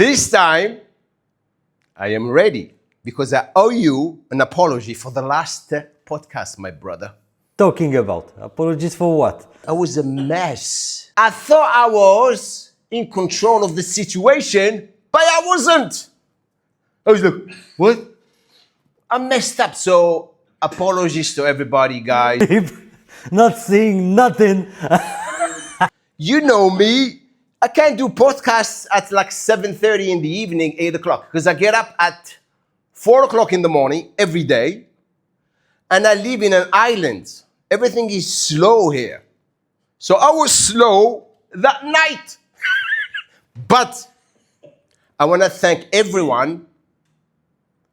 This time, I am ready because I owe you an apology for the last podcast, my brother. Talking about apologies for what? I was a mess. I thought I was in control of the situation, but I wasn't. I was like, what? I messed up, so apologies to everybody, guys. Not seeing nothing. You know me. I can't do podcasts at like 7:30 in the evening, 8 o'clock, because I get up at 4 o'clock in the morning every day, and I live in an island. Everything is slow here. So I was slow that night. But I want to thank everyone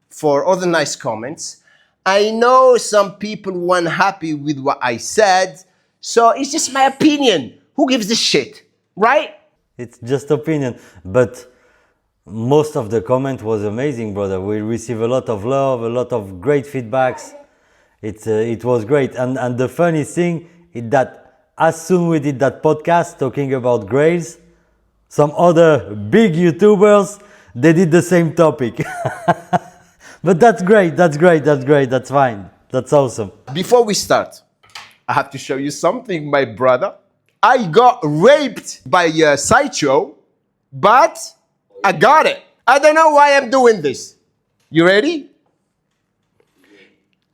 for all the nice comments. I know some people weren't happy with what I said, so it's just my opinion. Who gives a shit, right? It's just opinion, but most of the comment was amazing, brother. We receive a lot of love, a lot of great feedbacks. It was great, and the funny thing is that as soon we did that podcast talking about grails, some other big YouTubers, they did the same topic. But that's great, that's fine, that's awesome. Before we start, I have to show you something, my brother. I got raped by a sideshow, but I got it. I don't know why I'm doing this. You ready?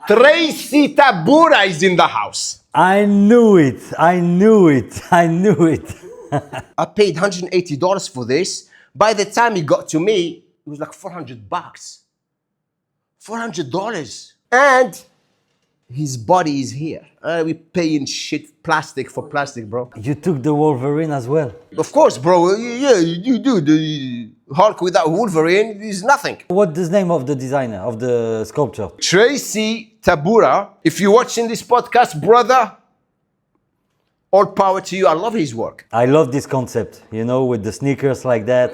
Tracy Tabura is in the house. I knew it. I paid $180 for this. By the time it got to me, it was like $400. $400. And his body is here. We paying shit plastic for plastic, bro. You took the Wolverine as well. Of course, bro. Yeah, you do. The Hulk without Wolverine is nothing. What's the name of the designer, of the sculpture? Tracy Tabura. If you're watching this podcast, brother, all power to you. I love his work. I love this concept, with the sneakers like that,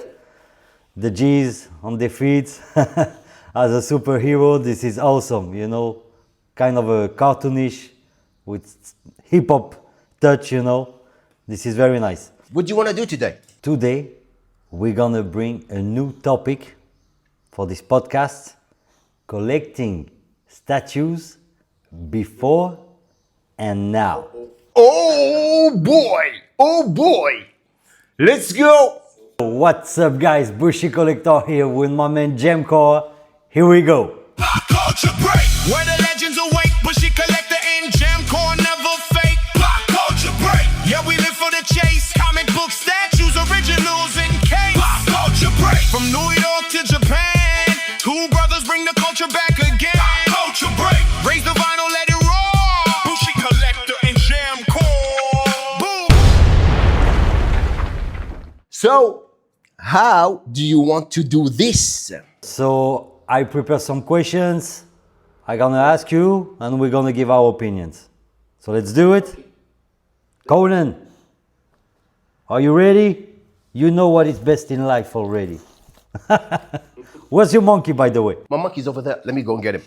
the G's on the feet. As a superhero, this is awesome, kind of a cartoonish with hip-hop touch, This is very nice. What do you want to do today? Today, we're gonna bring a new topic for this podcast, collecting statues before and now. Oh boy. Let's go. What's up, guys? BushiCollector here with my man Jamcore. Here we go. Pop culture break. Where the legends awake, BushiCollector and Jamcore never fake. Pop culture break. Yeah, we live for the chase. Comic book statues, originals in case. Pop culture break. From New York to Japan, two brothers bring the culture back again. Pop culture break. Raise the vinyl, let it roar. BushiCollector and Jamcore. Boom. So, how do you want to do this? So I prepare some questions. I'm gonna ask you, and we're gonna give our opinions. So let's do it. Conan, are you ready? You know what is best in life already. Where's your monkey, by the way? My monkey's over there. Let me go and get him.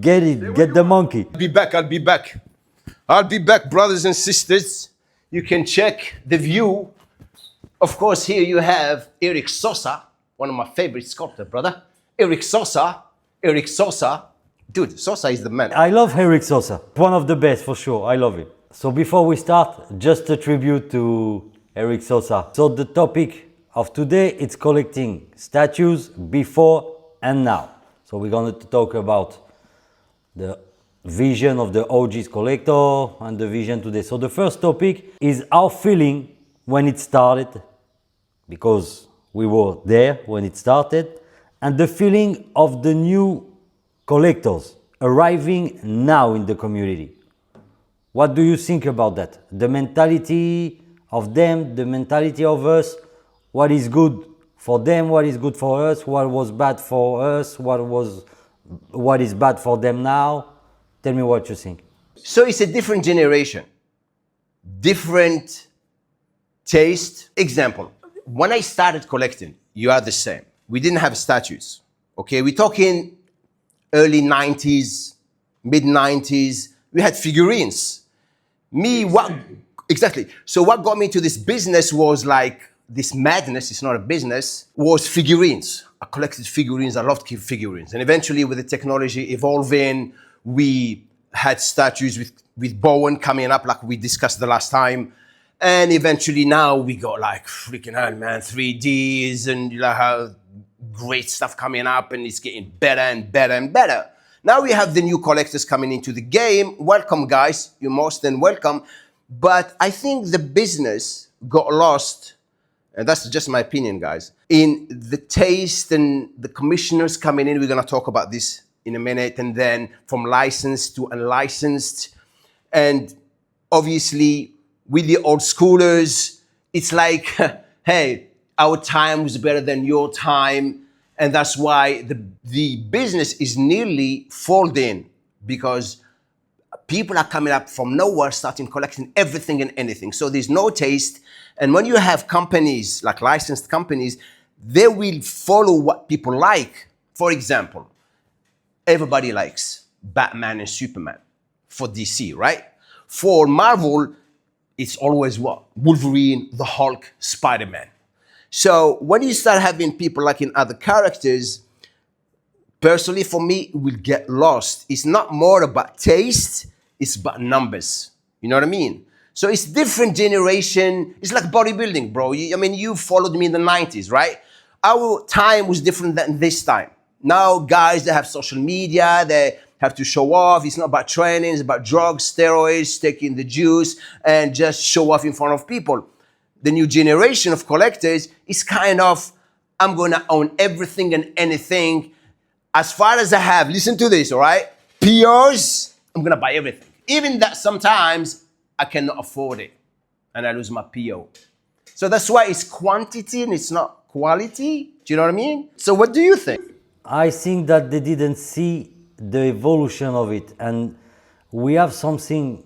Get it, get the monkey. I'll be back, brothers and sisters. You can check the view. Of course, here you have Eric Sosa, one of my favorite sculptors, brother. Eric Sosa. Dude, Sosa is the man. I love Eric Sosa. One of the best, for sure. I love it. So before we start, just a tribute to Eric Sosa. So the topic of today, it's collecting statues before and now. So we're going to talk about the vision of the OG's collector and the vision today. So the first topic is our feeling when it started, because we were there when it started, and the feeling of the new collectors arriving now in the community. What do you think about that? The mentality of them, the mentality of us, what is good for them, what is good for us, what was bad for us, what is bad for them now? Tell me what you think. So it's a different generation, different taste. Example, when I started collecting, you are the same. We didn't have statues, okay? We're talking early 90s, mid 90s. We had figurines. Exactly. So what got me into this business was like this madness, it's not a business, was figurines. I collected figurines, I loved figurines. And eventually with the technology evolving, we had statues with Bowen coming up like we discussed the last time. And eventually now we got like freaking hell, man, 3Ds and you know how great stuff coming up and it's getting better and better and better. Now we have the new collectors coming into the game. Welcome guys, you're most than welcome. But I think the business got lost, and that's just my opinion guys, in the taste and the commissioners coming in. We're gonna talk about this in a minute, and then from licensed to unlicensed. And obviously with the old schoolers, it's like, hey, our time was better than your time. And that's why the business is nearly folding, because people are coming up from nowhere, starting collecting everything and anything. So there's no taste. And when you have companies, like licensed companies, they will follow what people like. For example, everybody likes Batman and Superman for DC, right? For Marvel, it's always what? Wolverine, the Hulk, Spider-Man. So when you start having people liking other characters, personally for me, it will get lost. It's not more about taste, it's about numbers. You know what I mean? So it's different generation. It's like bodybuilding, bro. I mean, you followed me in the 90s, right? Our time was different than this time. Now guys, they have social media, they have to show off. It's not about training, it's about drugs, steroids, taking the juice, and just show off in front of people. The new generation of collectors is kind of, I'm gonna own everything and anything. As far as I have, listen to this, all right? POs, I'm gonna buy everything. Even that sometimes I cannot afford it and I lose my PO. So that's why it's quantity and it's not quality. Do you know what I mean? So what do you think? I think that they didn't see the evolution of it, and we have something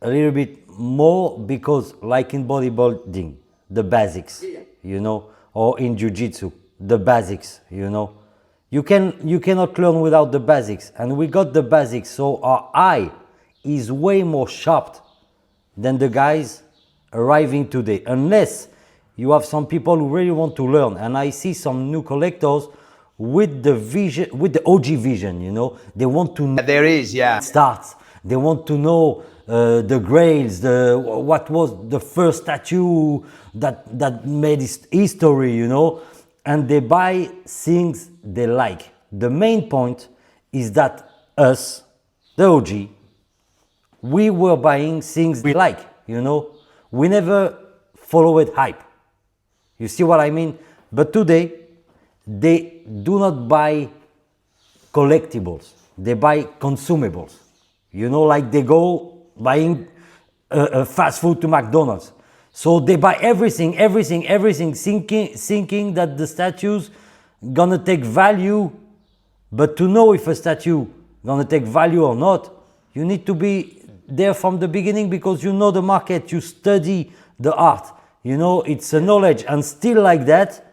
a little bit more, because like in bodybuilding, the basics, you know, or in jiu-jitsu, the basics, you know. You cannot learn without the basics, and we got the basics, so our eye is way more sharp than the guys arriving today, unless you have some people who really want to learn. And I see some new collectors with the vision, with the OG vision, you know. They want to know. There is, yeah. Starts. They want to know the grails, what was the first statue that made history, you know. And they buy things they like. The main point is that us, the OG, we were buying things we like, you know. We never followed hype. You see what I mean? But today, they do not buy collectibles. They buy consumables. You know, like they go buying fast food to McDonald's. So they buy everything, thinking that the statue's gonna take value. But to know if a statue gonna take value or not, you need to be there from the beginning, because you know the market, you study the art. You know, it's a knowledge, and still like that,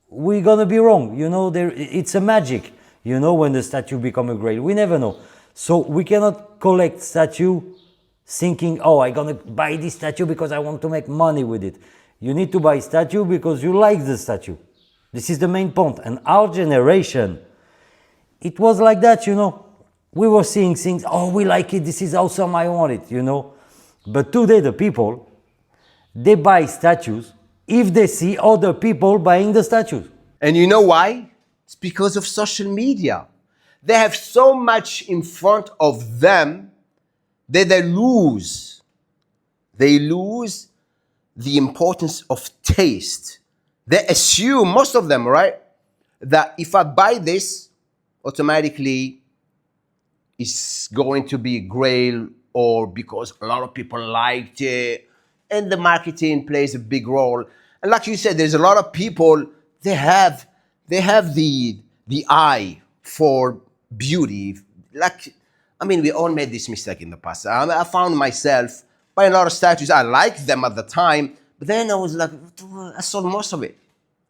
we're gonna be wrong. You know, it's a magic. You know, when the statue become a grail, we never know. So we cannot collect statue thinking, oh, I'm gonna buy this statue because I want to make money with it. You need to buy statue because you like the statue. This is the main point. And our generation, it was like that, you know. We were seeing things, oh, we like it, this is awesome, I want it, you know. But today the people, they buy statues if they see other people buying the statues. And you know why? It's because of social media. They have so much in front of them that they lose the importance of taste. They assume, most of them, right, that if I buy this, automatically it's going to be grail, or because a lot of people liked it, and the marketing plays a big role. And like you said, there's a lot of people, they have the eye for beauty. Like, I mean, we all made this mistake in the past. I found myself buying a lot of statues. I liked them at the time, but then I was like, I sold most of it.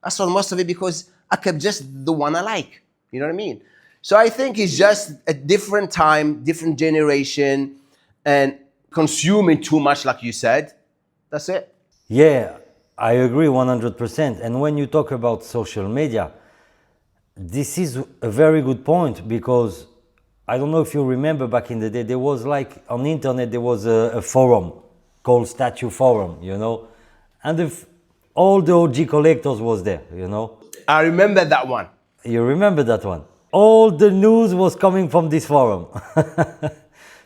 I sold most of it because I kept just the one I like. You know what I mean? So I think it's just a different time, different generation, and consuming too much, like you said. That's it. Yeah, I agree 100%. And when you talk about social media, this is a very good point, because I don't know if you remember back in the day, there was like on the internet, there was a forum called Statue Forum, you know, and all the OG collectors was there, you know. I remember that one. You remember that one? All the news was coming from this forum.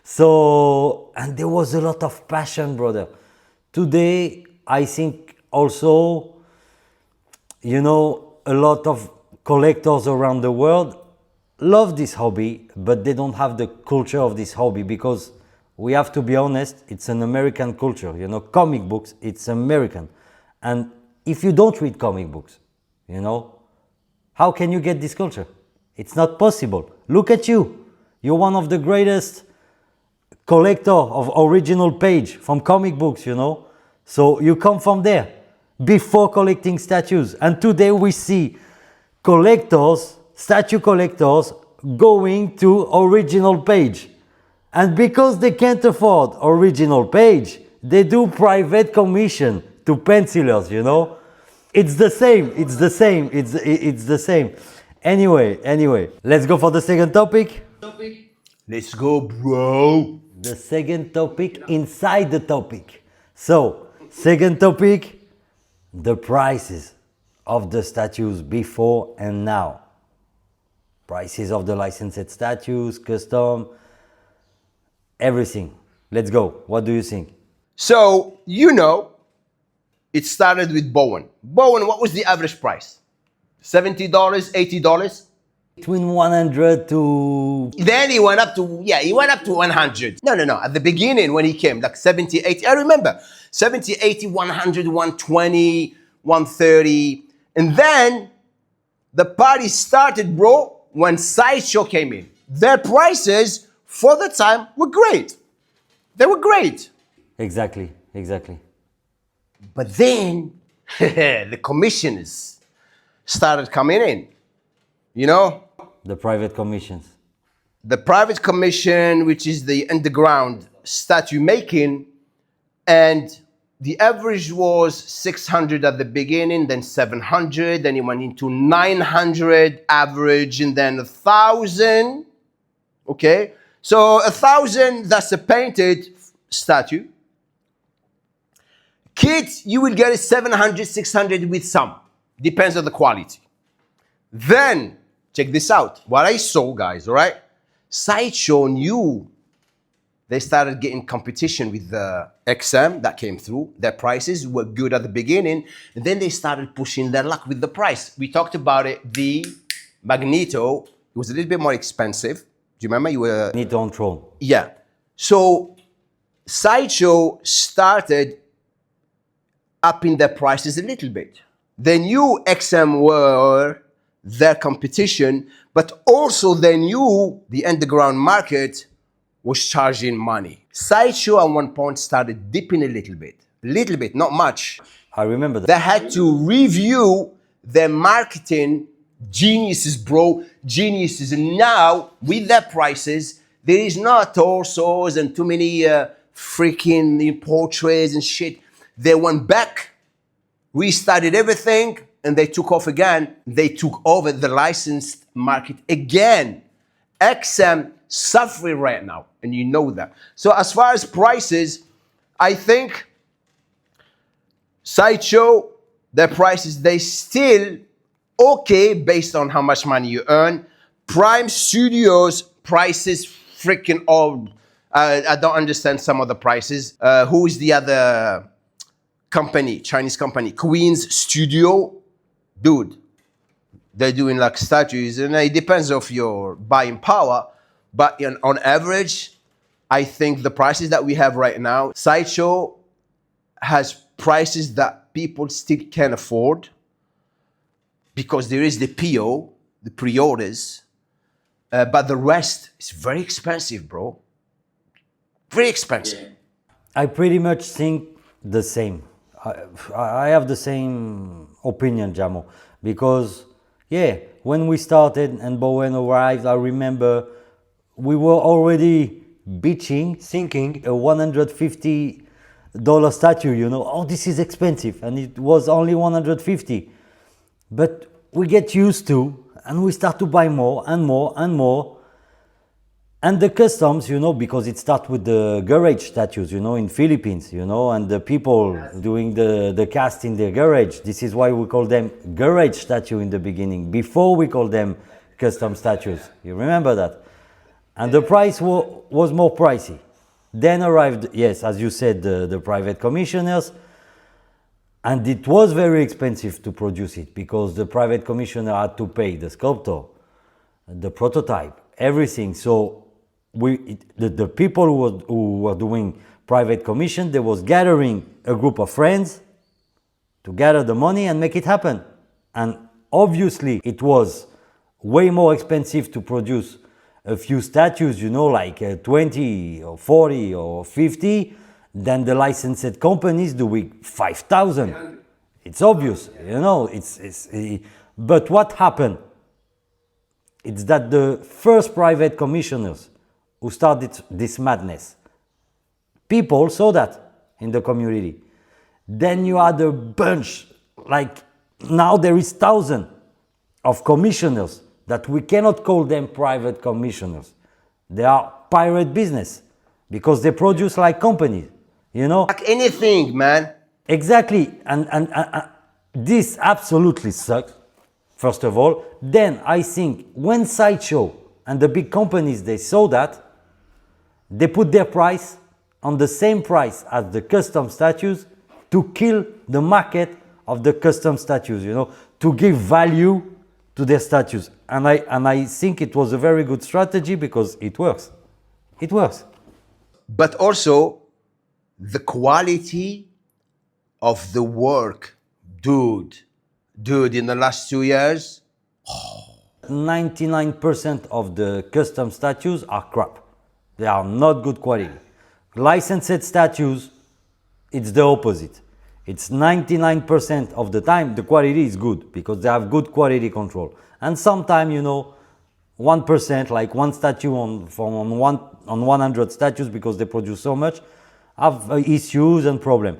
So, and there was a lot of passion, brother. Today, I think also, you know, a lot of collectors around the world love this hobby, but they don't have the culture of this hobby, because we have to be honest, it's an American culture, you know, comic books, it's American. And if you don't read comic books, you know, how can you get this culture? It's not possible. Look at you. You're one of the greatest collector of original page from comic books, you know. So you come from there before collecting statues. And today we see collectors, statue collectors, going to original page. And because they can't afford original page, they do private commission to pencilers, you know. It's the same, it's the same, it's the same. Anyway, let's go for the second topic. Let's go, bro. The second topic inside the topic. So, second topic, the prices of the statues before and now. Prices of the licensed statues, custom, everything. Let's go. What do you think? So, you know, it started with Bowen. Bowen, what was the average price? $70, $80? Between 100 to... Then he went up to 100. No. At the beginning when he came, like 70, 80. I remember 70, 80, 100, 120, 130. And then the party started, bro, when Sideshow came in. Their prices for the time were great. They were great. Exactly. But then the commissioners started coming in, you know? The private commissions. The private commission, which is the underground statue making, and the average was 600 at the beginning, then 700, then it went into 900 average, and then 1,000. Okay, so 1,000, that's a painted statue. Kit, you will get it 700, 600 with some. Depends on the quality. Then, check this out. What I saw, guys, all right? Sideshow knew they started getting competition with the XM that came through. Their prices were good at the beginning, and then they started pushing their luck with the price. We talked about it. The Magneto, it was a little bit more expensive. Do you remember? You were... Magneto on Throne. Yeah. So, Sideshow started upping their prices a little bit. They knew XM were their competition, but also they knew the underground market was charging money. Sideshow at one point started dipping a little bit, not much. I remember that. They had to review their marketing geniuses, bro, geniuses. And now, with their prices, there is not torsos and too many freaking portraits and shit. They went back, restarted everything, and they took off again. They took over the licensed market again. XM suffering right now, and you know that. So as far as prices, I think Sideshow, their prices, they still okay based on how much money you earn. Prime Studios prices freaking old. I don't understand some of the prices. Who is the other company, Chinese company? Queen's Studio. Dude, they're doing like statues, and it depends of your buying power. But on average, I think the prices that we have right now, Sideshow has prices that people still can afford because there is the PO, the pre-orders, but the rest is very expensive, bro. Very expensive. Yeah. I pretty much think the same. I have the same opinion, Jamo, because yeah, when we started and Bowen arrived, I remember we were already bitching, thinking a $150 dollar statue, you know, oh, this is expensive, and it was only 150. But we get used to, and we start to buy more and more and more. And the customs, you know, because it starts with the garage statues, you know, in Philippines, you know, and the people doing the cast in their garage. This is why we call them garage statue in the beginning, before we call them custom statues. You remember that? And the price was more pricey. Then arrived, yes, as you said, the private commissioners. And it was very expensive to produce it because the private commissioner had to pay the sculptor, the prototype, everything. So the people who were doing private commission, they was gathering a group of friends to gather the money and make it happen. And obviously it was way more expensive to produce a few statues, you know, like 20 or 40 or 50, than the licensed companies doing 5,000. It's obvious, you know, but what happened? It's that the first private commissioners who started this madness, people saw that in the community. Then you had a bunch, like now there is thousands of commissioners that we cannot call them private commissioners. They are pirate business because they produce like companies, you know? Like anything, man. Exactly, and this absolutely sucks, first of all. Then I think when Sideshow and the big companies, they saw that, they put their price on the same price as the custom statues to kill the market of the custom statues, you know, to give value to their statues. And I think it was a very good strategy because it works. It works. But also the quality of the work, dude, in the last 2 years. 99% of the custom statues are crap. They are not good quality. Licensed statues, it's the opposite. It's 99% of the time the quality is good because they have good quality control. And sometimes, you know, 1%, like one statue on 100 statues, because they produce so much, have issues and problems.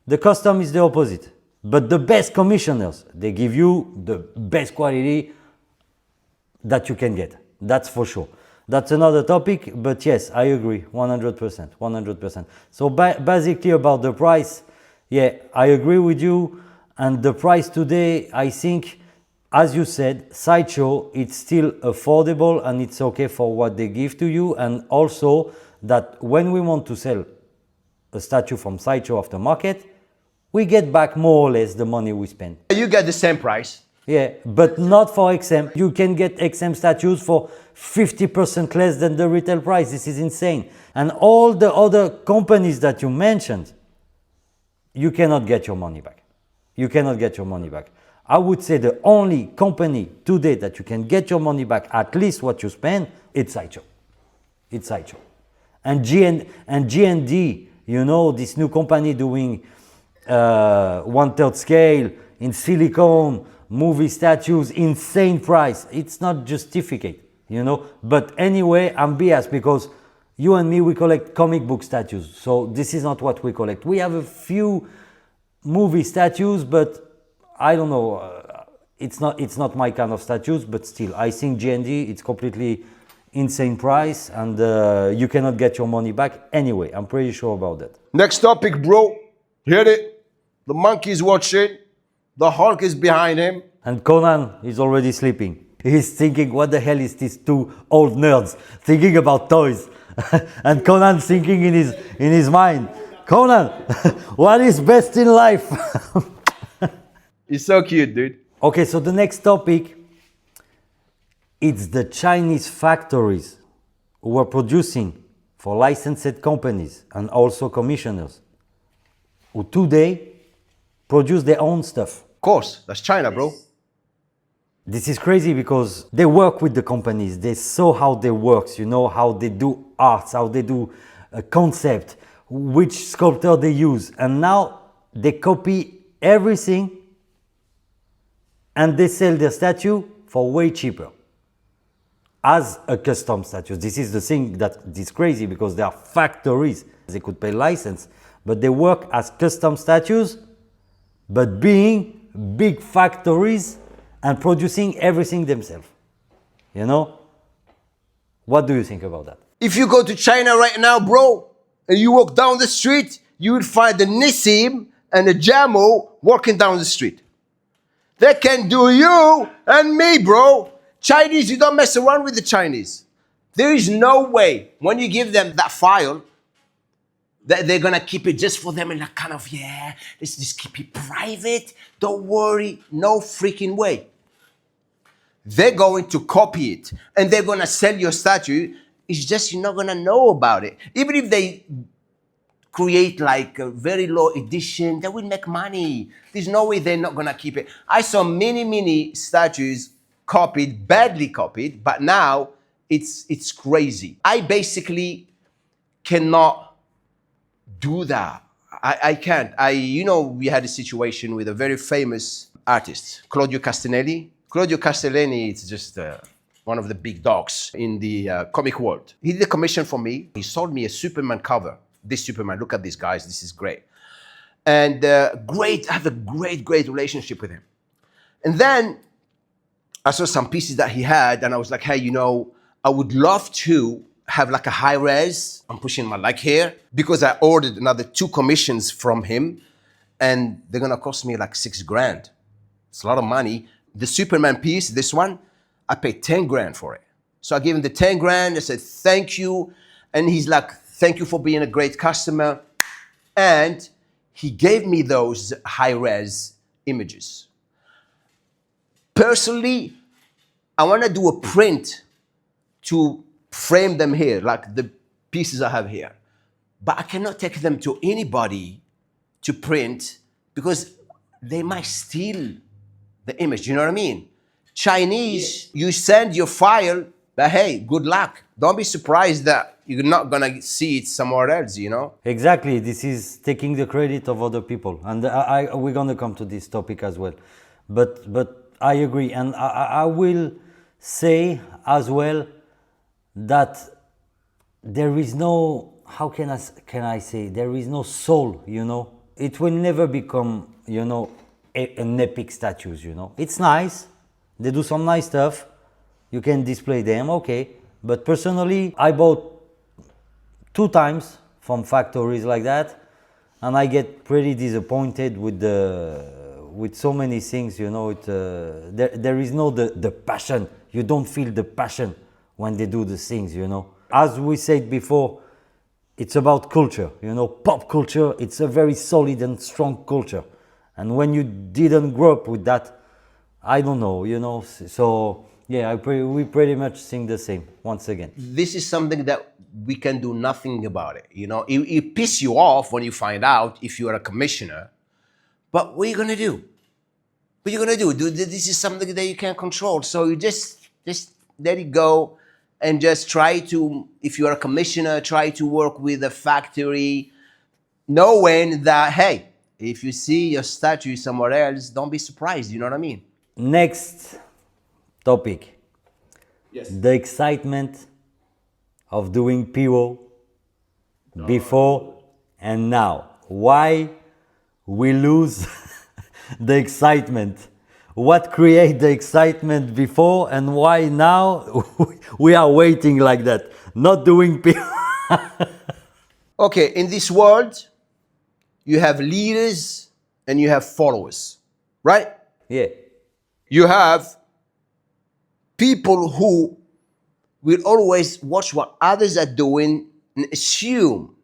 The custom is the opposite. But the best commissioners, they give you the best quality that you can get. That's for sure. That's another topic, but yes, I agree, 100%, 100%. So basically about the price, yeah, I agree with you. And the price today, I think, as you said, Sideshow, it's still affordable and it's okay for what they give to you. And also that when we want to sell a statue from Sideshow aftermarket, we get back more or less the money we spend. You get the same price. Yeah, but not for XM. You can get XM statues for 50% less than the retail price. This is insane. And all the other companies that you mentioned, you cannot get your money back. You cannot get your money back. I would say the only company today that you can get your money back, at least what you spend, it's Sideshow. It's Sideshow. And G&D, you know, this new company doing 1/3 scale in silicone, movie statues, insane price. It's not justified, you know. But anyway, I'm biased because you and me, we collect comic book statues. So this is not what we collect. We have a few movie statues, but I don't know. It's not my kind of statues, but still, I think G&D, it's completely insane price, and you cannot get your money back anyway. I'm pretty sure about that. Next topic, bro. Hear it? The monkey's watching. The Hulk is behind him. And Conan is already sleeping. He's thinking, what the hell is these two old nerds thinking about toys? And Conan thinking in his mind, Conan, what is best in life? He's so cute, dude. Okay, so the next topic, it's the Chinese factories who are producing for licensed companies and also commissioners who today produce their own stuff. Of course, that's China, bro. This is crazy because they work with the companies. They saw how they work, you know, how they do arts, how they do a concept, which sculptor they use. And now they copy everything and they sell their statue for way cheaper as a custom statue. This is the thing that is crazy because they are factories. They could pay license, but they work as custom statues, but being big factories and producing everything themselves. You know? What do you think about that? If you go to China right now, bro, and you walk down the street, you will find a Nissim and a Jamo walking down the street. They can do you and me, bro. Chinese, you don't mess around with the Chinese. There is no way when you give them that file that they're gonna keep it just for them and like kind of, yeah, let's just keep it private. Don't worry, no freaking way. They're going to copy it and they're gonna sell your statue. It's just you're not gonna know about it. Even if they create like a very low edition, they will make money. There's no way they're not gonna keep it. I saw many statues copied, badly copied, but now it's crazy. I basically cannot do that. I can't. We had a situation with a very famous artist, Claudio Castellani. Claudio Castellani is just one of the big dogs in the comic world. He did a commission for me. He sold me a Superman cover. This Superman, look at this, guys. This is great. And I have a great relationship with him. And then I saw some pieces that he had, and I was like, hey, I would love to have like a high res. I'm pushing my luck here because I ordered another 2 commissions from him, and they're gonna cost me like $6,000. It's a lot of money. The Superman piece, this one, I paid 10 grand for it. So I gave him the 10 grand. I said, thank you. And he's like, thank you for being a great customer. And he gave me those high-res images. Personally, I want to do a print to frame them here, like the pieces I have here. But I cannot take them to anybody to print because they might steal the image. You know what I mean? Chinese, you send your file, but hey, good luck. Don't be surprised that you're not gonna see it somewhere else, Exactly. This is taking the credit of other people, and we're gonna come to this topic as well. But I agree, and I will say as well that there is no, how can I say, there is no soul. It will never become an epic statues. It's nice. They do some nice stuff. You can display them, okay. But personally, I bought 2 times from factories like that, and I get pretty disappointed with so many things. There is no the passion. You don't feel the passion when they do the things. As we said before, it's about culture. Pop culture. It's a very solid and strong culture, and when you didn't grow up with that, I don't know. So yeah, we pretty much think the same once again. This is something that we can do nothing about it. It pisses you off when you find out if you are a commissioner. But what are you gonna do? What are you gonna do? This is something that you can't control. So you just let it go and just try to, if you are a commissioner, try to work with a factory, knowing that, hey, if you see your statue somewhere else, don't be surprised. You know what I mean? Next topic. Yes. The excitement of doing PO before and now. Why we lose the excitement? What create the excitement before and why now we are waiting like that, not doing PO? Okay, in this world, you have leaders and you have followers, right? Yeah. You have people who will always watch what others are doing and assume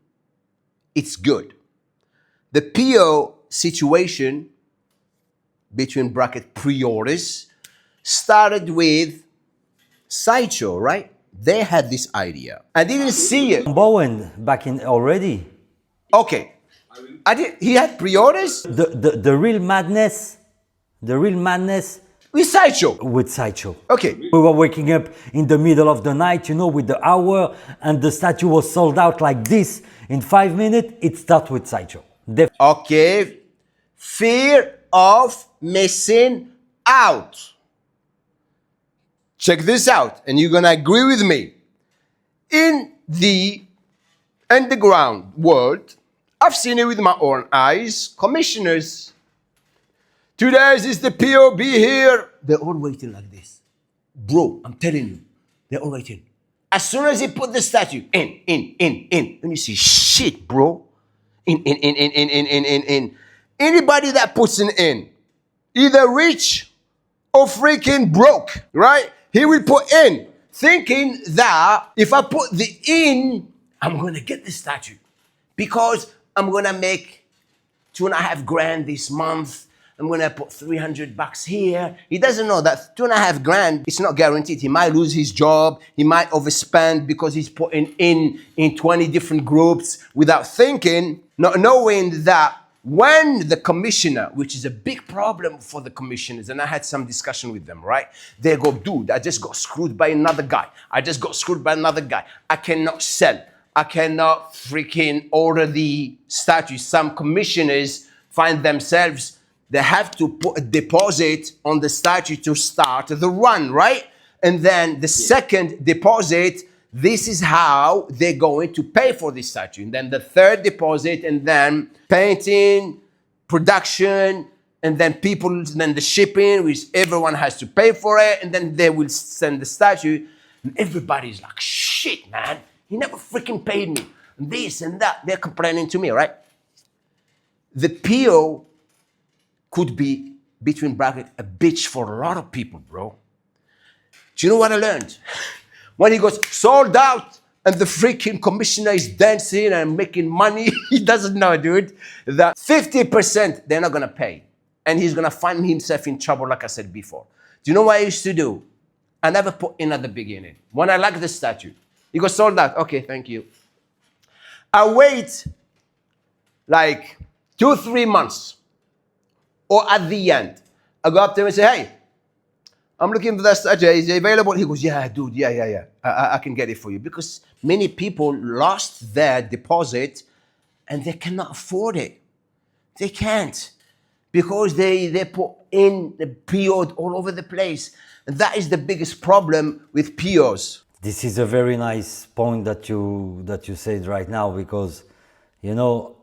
it's good. The PO situation, between bracket pre-orders, started with Sideshow, right? They had this idea. I didn't see it. Bowen back in already. Okay. He had pre-orders? The real madness With Sideshow. with Sideshow. Okay. We were waking up in the middle of the night, with the hour, and the statue was sold out like this in 5 minutes. It starts with Sideshow. Okay. Fear of missing out. Check this out, and you're gonna agree with me. In the underground world, I've seen it with my own eyes. Commissioners, 2 days is the PO, be here. They're all waiting like this. Bro, I'm telling you, they're all waiting. As soon as he put the statue, in. And you see, shit, bro. In. Anybody that puts an in, either rich or freaking broke, right? He will put in, thinking that if I put the in, I'm gonna get the statue. Because I'm gonna make 2.5 grand this month. I'm gonna put $300 here. He doesn't know that 2.5 grand, it's not guaranteed. He might lose his job. He might overspend because he's putting in 20 different groups without thinking, not knowing that when the commissioner, which is a big problem for the commissioners, and I had some discussion with them, right? They go, dude, I just got screwed by another guy. I cannot sell. I cannot freaking order the statue. Some commissioners find themselves, they have to put a deposit on the statue to start the run, right? And then the second deposit, this is how they're going to pay for this statue. And then the third deposit, and then painting, production, and then the shipping, which everyone has to pay for it. And then they will send the statue. And everybody's like, shit, man, he never freaking paid me. And this and that, they're complaining to me, right? The PO could be, between brackets, a bitch for a lot of people, bro. Do you know what I learned? When he goes sold out and the freaking commissioner is dancing and making money, he doesn't know, dude, that 50% they're not gonna pay. And he's gonna find himself in trouble, like I said before. Do you know what I used to do? I never put in at the beginning. When I like the statue, he goes sold out. Okay, thank you. I wait like 2-3 months. Or at the end, I go up to him and say, hey, I'm looking for that statue. Is it available? He goes, yeah, dude, yeah. I can get it for you. Because many people lost their deposit and they cannot afford it. They can't. Because they put in the PO'd all over the place. And that is the biggest problem with POs. This is a very nice point that you said right now, because, you know,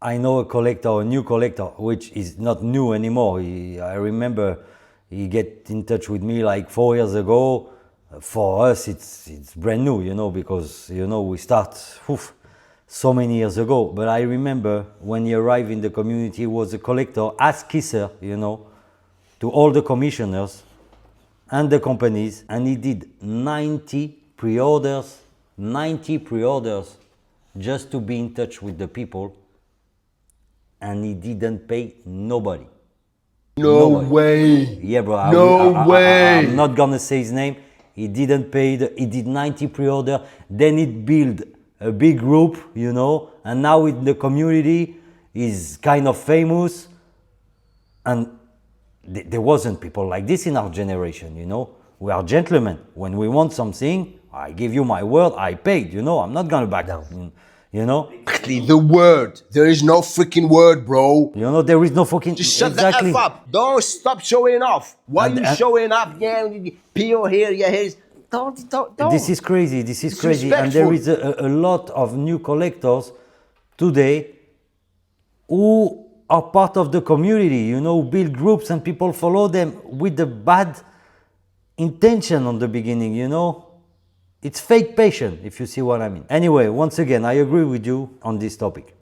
I know a new collector, which is not new anymore. I remember he get in touch with me like 4 years ago. For us, it's brand new, you know, because, you know, we start so many years ago. But I remember when he arrived in the community, he was a collector as kisser, you know, to all the commissioners and the companies. And he did 90 pre-orders just to be in touch with the people. And he didn't pay nobody. Nobody. Way. Yeah, bro. No way. I'm not gonna say his name. He didn't pay. He did 90 pre-order. Then he built a big group, you know. And now in the community, he's kind of famous. And there wasn't people like this in our generation, you know. We are gentlemen. When we want something, I give you my word. I paid. You know. I'm not gonna back down. You know? The word. There is no freaking word, bro. You know, there is no fucking... Just shut the F up. Don't stop showing off. Why are you showing off? Yeah, PO here, yeah, here's... Don't. This is crazy. And there is a lot of new collectors today who are part of the community, you know, build groups and people follow them with the bad intention on the beginning, you know? It's fake passion, if you see what I mean. Anyway, once again, I agree with you on this topic.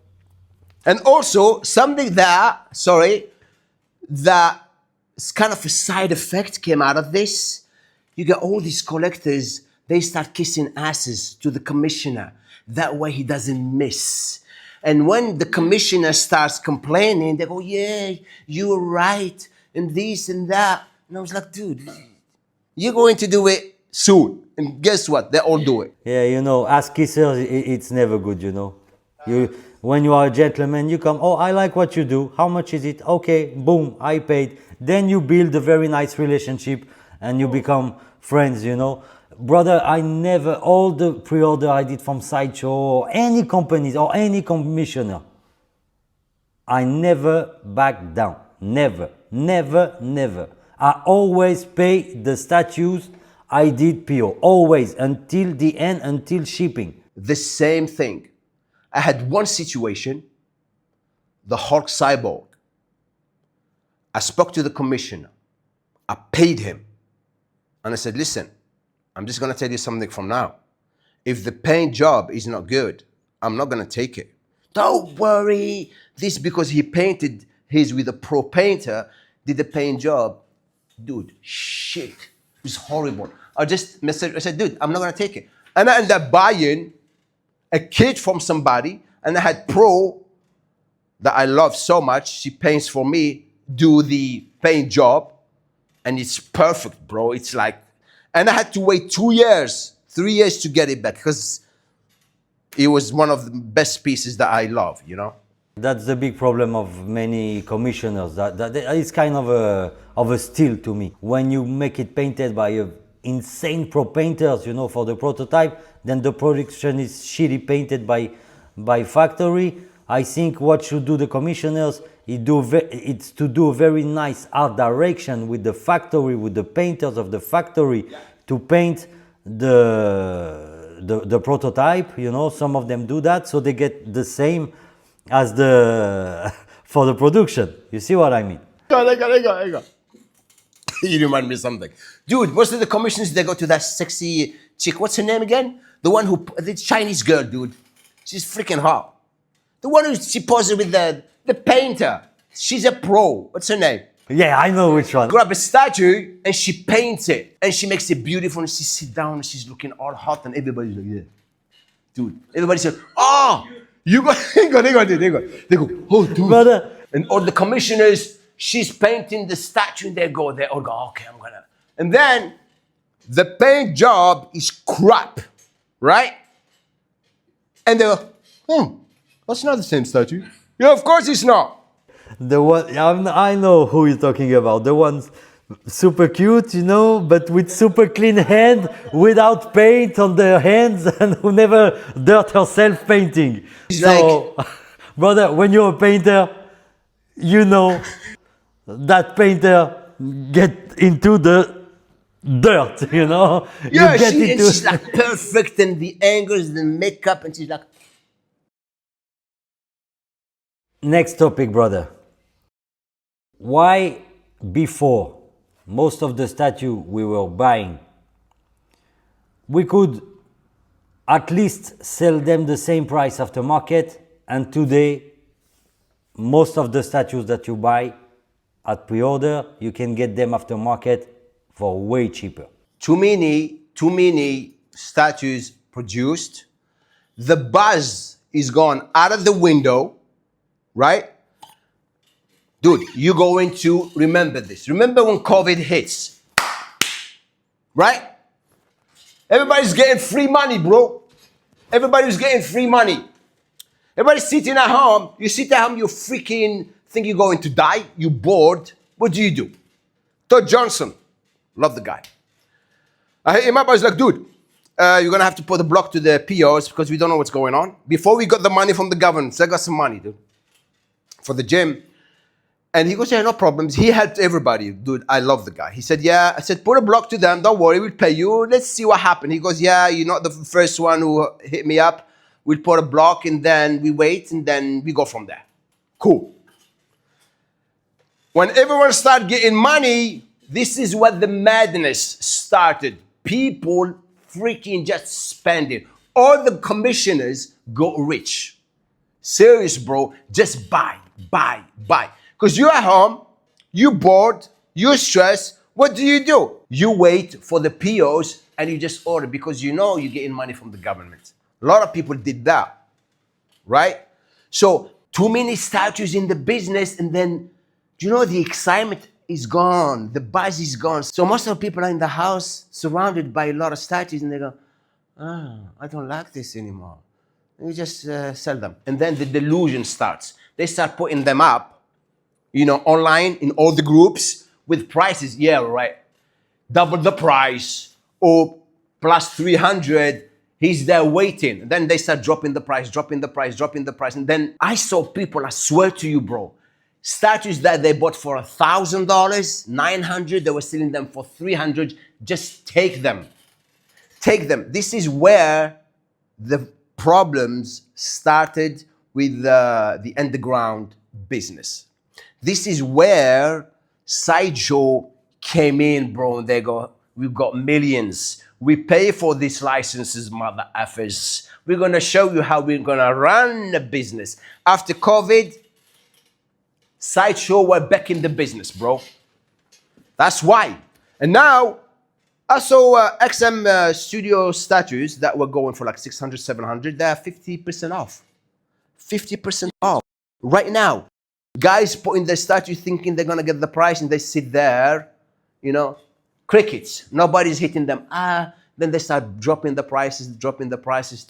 And also, something that's kind of a side effect came out of this. You get all these collectors, they start kissing asses to the commissioner. That way he doesn't miss. And when the commissioner starts complaining, they go, yeah, you were right, and this and that. And I was like, dude, you're going to do it soon. And guess what? They all do it. Yeah, you know, as kissers, it's never good, you know. When you are a gentleman, you come, oh, I like what you do. How much is it? Okay, boom, I paid. Then you build a very nice relationship and you become friends, you know. Brother, all the pre-order I did from Sideshow or any companies or any commissioner, I never back down. Never. I always pay the statues I did PO, always, until the end, until shipping. The same thing. I had one situation, the Hulk cyborg. I spoke to the commissioner. I paid him. And I said, listen, I'm just going to tell you something from now. If the paint job is not good, I'm not going to take it. Don't worry. This because he painted his with a pro painter, did the paint job. Dude, shit. It was horrible. I just messaged, I said, dude, I'm not going to take it. And I ended up buying a kit from somebody, and I had pro that I love so much. She paints for me, do the paint job, and it's perfect, bro. It's like, and I had to wait 2 years, 3 years to get it back because it was one of the best pieces that I love, you know? That's the big problem of many commissioners. That it's kind of a steal to me. When you make it painted by insane pro painters, you know, for the prototype, then the production is shitty painted by factory. I think what should do the commissioners it's to do a very nice art direction with the factory, with the painters of the factory, to paint the prototype. You know, some of them do that, so they get the same as the for the production. You see what I mean? There you go. You remind me of something. Dude, most of the commissions, they go to that sexy chick. What's her name again? The Chinese girl, dude. She's freaking hot. The one who she poses with the painter. She's a pro. What's her name? Yeah, I know which one. Grab a statue and she paints it. And she makes it beautiful and she sits down and she's looking all hot and everybody's like, yeah. Dude, everybody says, oh, you go, they go, oh, dude. Brother. And all the commissioners, she's painting the statue and they all go, okay, I'm gonna. And then the paint job is crap, right? And they go, that's not the same statue. Yeah, of course it's not. The one I know who you're talking about. The ones super cute, you know, but with super clean hand, without paint on their hands, and who never dirt herself painting. So, brother, when you're a painter, you know that painter get into the dirt, you know. Yeah, you get and she's like perfect, and the angles, the makeup, and she's like. Next topic, brother. Why before most of the statue we were buying, we could at least sell them the same price after market, and today most of the statues that you buy at pre-order, you can get them after market for way cheaper. Too many statues produced. The buzz is gone out of the window, right? Dude, you're going to remember this. Remember when COVID hits, right? Everybody's getting free money, bro. Everybody's getting free money. Everybody's sitting at home. You sit at home, you freaking think you're going to die. You're bored. What do? Todd Johnson, love the guy. I hit him up. I was like, dude, you're going to have to put a block to the POs because we don't know what's going on. Before we got the money from the government, so I got some money, dude, for the gym. And he goes, yeah, no problems. He helped everybody. Dude, I love the guy. He said, yeah. I said, put a block to them. Don't worry, we'll pay you. Let's see what happened. He goes, yeah, you're not the first one who hit me up. We'll put a block and then we wait and then we go from there. Cool. When everyone started getting money, this is what the madness started. People freaking just spending. All the commissioners got rich. Serious, bro. Just buy. Because you're at home, you're bored, you're stressed. What do? You wait for the POs and you just order because you know you're getting money from the government. A lot of people did that, right? So too many statues in the business, and then, the excitement is gone. The buzz is gone. So most of the people are in the house surrounded by a lot of statues and they go, I don't like this anymore. And you just sell them. And then the delusion starts. They start putting them up, online in all the groups with prices. Yeah, right. Double the price or plus 300. He's there waiting. And then they start dropping the price. And then I saw people, I swear to you, bro, statues that they bought for $1,000, $900, they were selling them for $300. Just take them. This is where the problems started with the underground business. This is where Sideshow came in, bro, and they go, we've got millions. We pay for these licenses, mother effers. We're gonna show you how we're gonna run the business. After COVID, Sideshow were back in the business, bro. That's why. And now, I saw XM Studio statues that were going for like 600, 700. They're 50% off. 50% off right now. Guys putting their statue thinking they're gonna get the price, and they sit there, you know, crickets. Nobody's hitting them. Then they start dropping the prices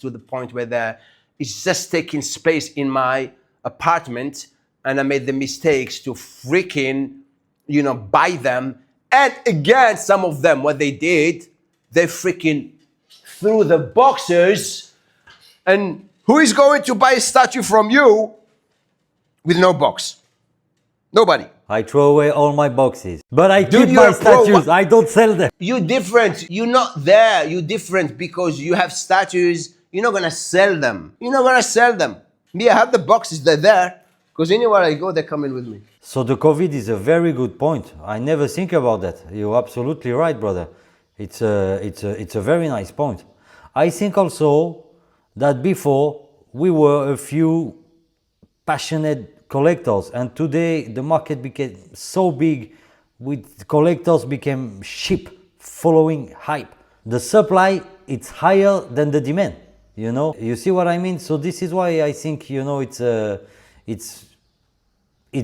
to the point where it's just taking space in my apartment, and I made the mistakes to freaking, you know, buy them. And again, some of them, what they did, they freaking threw the boxes. And who is going to buy a statue from you with no box? Nobody. I throw away all my boxes, but I Dude, keep you're my a pro. statues. I don't sell them. You're different. You're not there. You're different because you have statues. You're not gonna sell them. You're not gonna sell them. Me, I have the boxes. They're there because anywhere I go, they're coming with me. So the COVID is a very good point. I never think about that. You're absolutely right, brother. It's a very nice point. I think also that before we were a few passionate collectors, and today the market became so big, with collectors became sheep following hype. The supply, it's higher than the demand. You know, you see what I mean? So this is why I think, you know, it's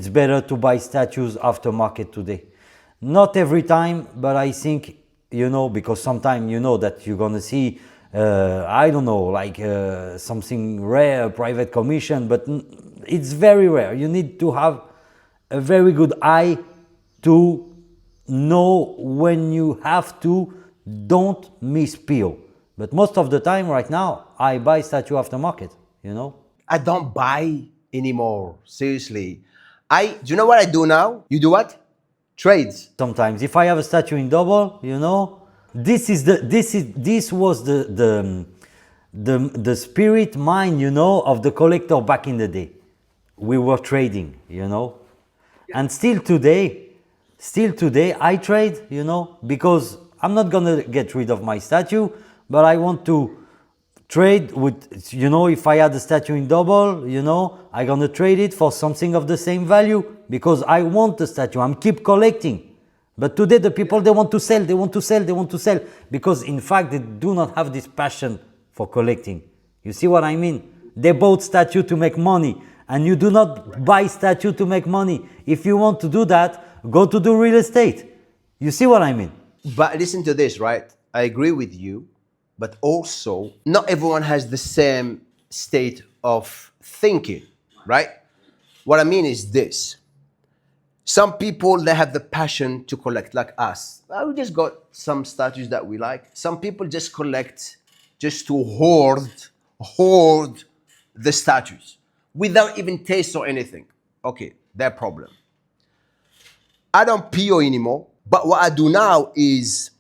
better to buy statues aftermarket today. Not every time, but I think, you know, because sometimes you know that you're gonna see, I don't know, like something rare, private commission, but it's very rare. You need to have a very good eye to know when you have to, don't miss PO. But most of the time right now, I buy statue aftermarket, you know? I don't buy anymore. Seriously. Do you know what I do now? You do what? Trades. Sometimes if I have a statue in double, you know, this was the spirit mind, you know, of the collector back in the day. We were trading, you know. And still today I trade, you know, because I'm not gonna get rid of my statue, but I want to trade with, you know, if I had a statue in double, you know, I'm gonna trade it for something of the same value because I want the statue. I'm keep collecting. But today the people, they want to sell because in fact they do not have this passion for collecting. You see what I mean? They bought statue to make money, and you do not buy statue to make money. If you want to do that, go to do real estate. You see what I mean? But listen to this, right? I agree with you. But also, not everyone has the same state of thinking, right? What I mean is this. Some people, they have the passion to collect, like us. We just got some statues that we like. Some people just collect just to hoard the statues without even taste or anything. Okay, their problem. I don't PO anymore, but what I do now is,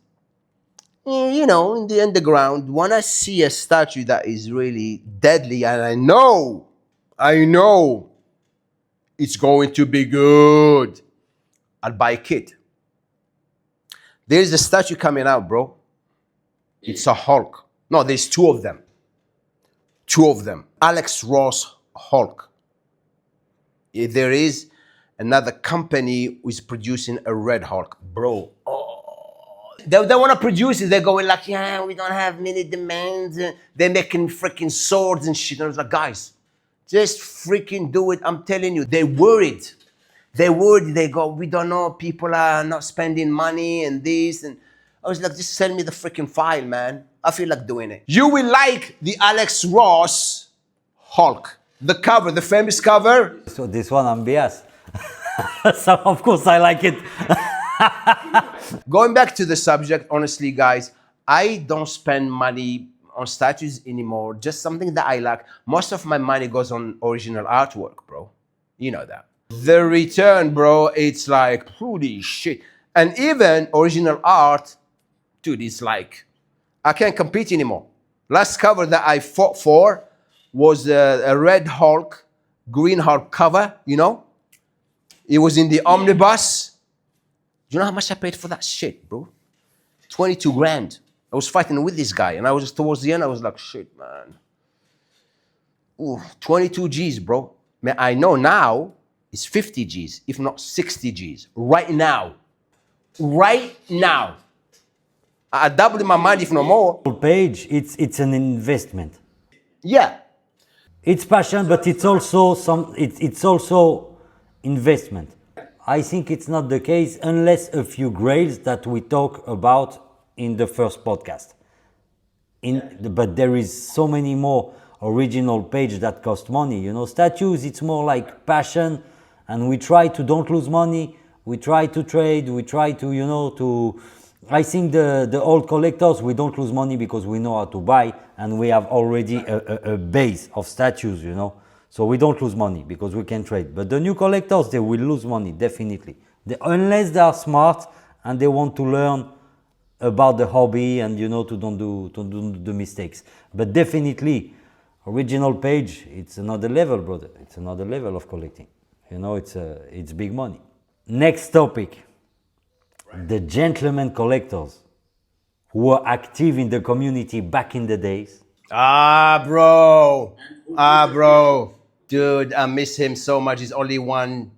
you know, in the underground, when I see a statue that is really deadly and I know it's going to be good, I'll buy a kit. There's a statue coming out, bro. It's a Hulk. No, there's two of them. Alex Ross Hulk. There is another company who is producing a Red Hulk, bro. They want to produce it. They're going like, yeah, we don't have many demands. They're making freaking swords and shit. And I was like, guys, just freaking do it. I'm telling you, they're worried. They go, we don't know. People are not spending money and this. And I was like, just send me the freaking file, man. I feel like doing it. You will like the Alex Ross Hulk. The cover, the famous cover. So this one I'm biased. So of course I like it. Going back to the subject, honestly, guys, I don't spend money on statues anymore. Just something that I like. Most of my money goes on original artwork, bro. You know that. The return, bro, it's like, holy shit. And even original art, dude, it's like, I can't compete anymore. Last cover that I fought for, was a Red Hulk, Green Hulk cover, you know? It was in the omnibus. Do you know how much I paid for that shit, bro? 22 grand. I was fighting with this guy, and I was just towards the end, I was like, shit, man. Ooh, 22 G's, bro. Man, I know now it's 50 G's, if not 60 G's, right now. Right now. I doubled my mind, if not more. Page, it's an investment. Yeah. It's passion, but it's also it's also investment. I think it's not the case unless a few grails that we talk about in the first podcast. But there is so many more original page that cost money. You know, statues, it's more like passion, and we try to don't lose money. We try to trade. We try to, you know, to. I think the old collectors, we don't lose money because we know how to buy, and we have already a base of statues, you know. So we don't lose money because we can trade. But the new collectors, they will lose money, definitely. Unless they are smart and they want to learn about the hobby and, you know, to don't do the mistakes. But definitely, original page, it's another level, brother. It's another level of collecting. You know, it's big money. Next topic. The gentleman collectors who were active in the community back in the days. Ah, bro. Dude, I miss him so much. He's only one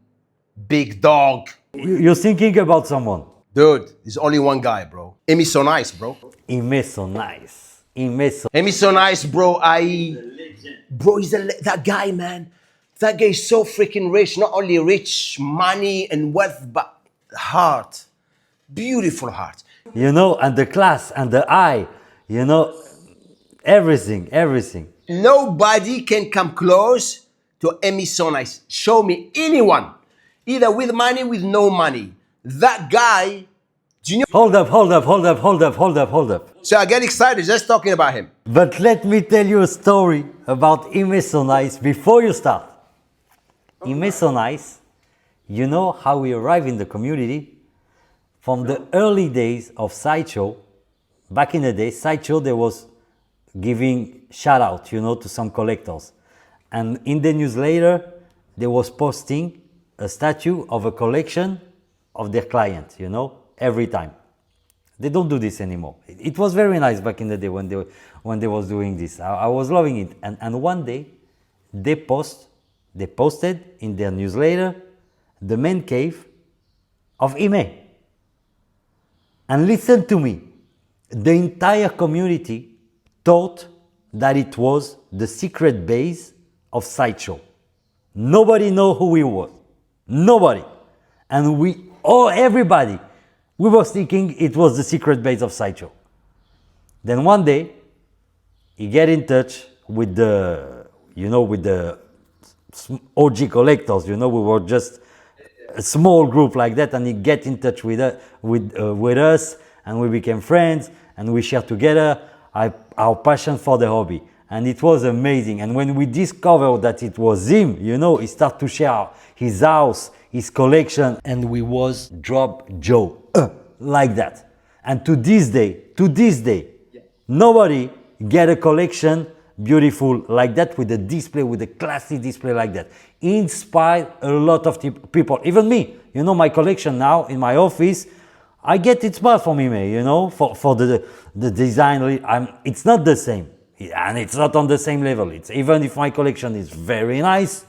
big dog. You're thinking about someone. Dude, there's only one guy, bro. Imme Sonice, bro. Imme Sonice. Imme Sonice, bro. Bro, that guy, man. That guy is so freaking rich. Not only rich, money and wealth, but heart. Beautiful heart. You know, and the class and the eye, you know, everything. Nobody can come close to Imme Sonice. Show me anyone, either with money, with no money. That guy, do you know? Hold up. So I get excited just talking about him. But let me tell you a story about Imme Sonice before you start. Imme Sonice, you know how we arrived in the community? From the early days of Sideshow, back in the day, Sideshow, there was giving shout out, you know, to some collectors. And in the newsletter, they was posting a statue of a collection of their client, you know, every time. They don't do this anymore. It was very nice back in the day when they was doing this. I was loving it. And one day, they posted in their newsletter the man cave of Imme. And listen to me, the entire community thought that it was the secret base of Sideshow. Nobody know who he was. Nobody. And everybody, we were thinking it was the secret base of Sideshow. Then one day, he get in touch with the OG collectors, you know, we were just a small group like that, and he get in touch with us, and we became friends, and we shared together our passion for the hobby, and it was amazing. And when we discovered that it was him, you know, he started to share his house, his collection, and we was drop Joe like that. And to this day, nobody get a collection beautiful like that, with a display, with a classy display like that. Inspired a lot of people, even me. You know, my collection now in my office, I get inspired from Imme, you know, for the design. It's not the same, and it's not on the same level. It's even if my collection is very nice,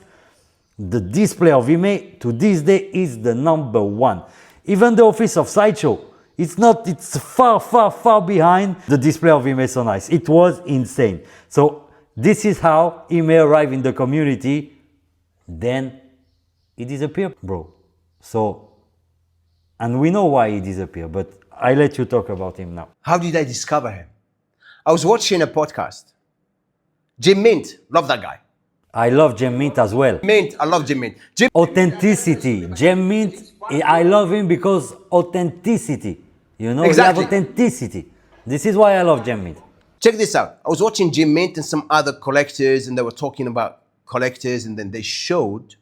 the display of Imme to this day is the number one. Even the office of Sideshow, it's far behind the display of Imme Sonice. It was insane. So this is how Imme arrived in the community. Then he disappeared, bro. So, and we know why he disappeared, but I let you talk about him now. How did I discover him? I was watching a podcast. Jim Mint, love that guy. I love Jim Mint as well. I love Jim Mint. Authenticity. Jim Mint, I love him because authenticity. You know, Exactly. We have authenticity. This is why I love Jim Mint. Check this out. I was watching Jim Mint and some other collectors, and they were talking about collectors, and then they showed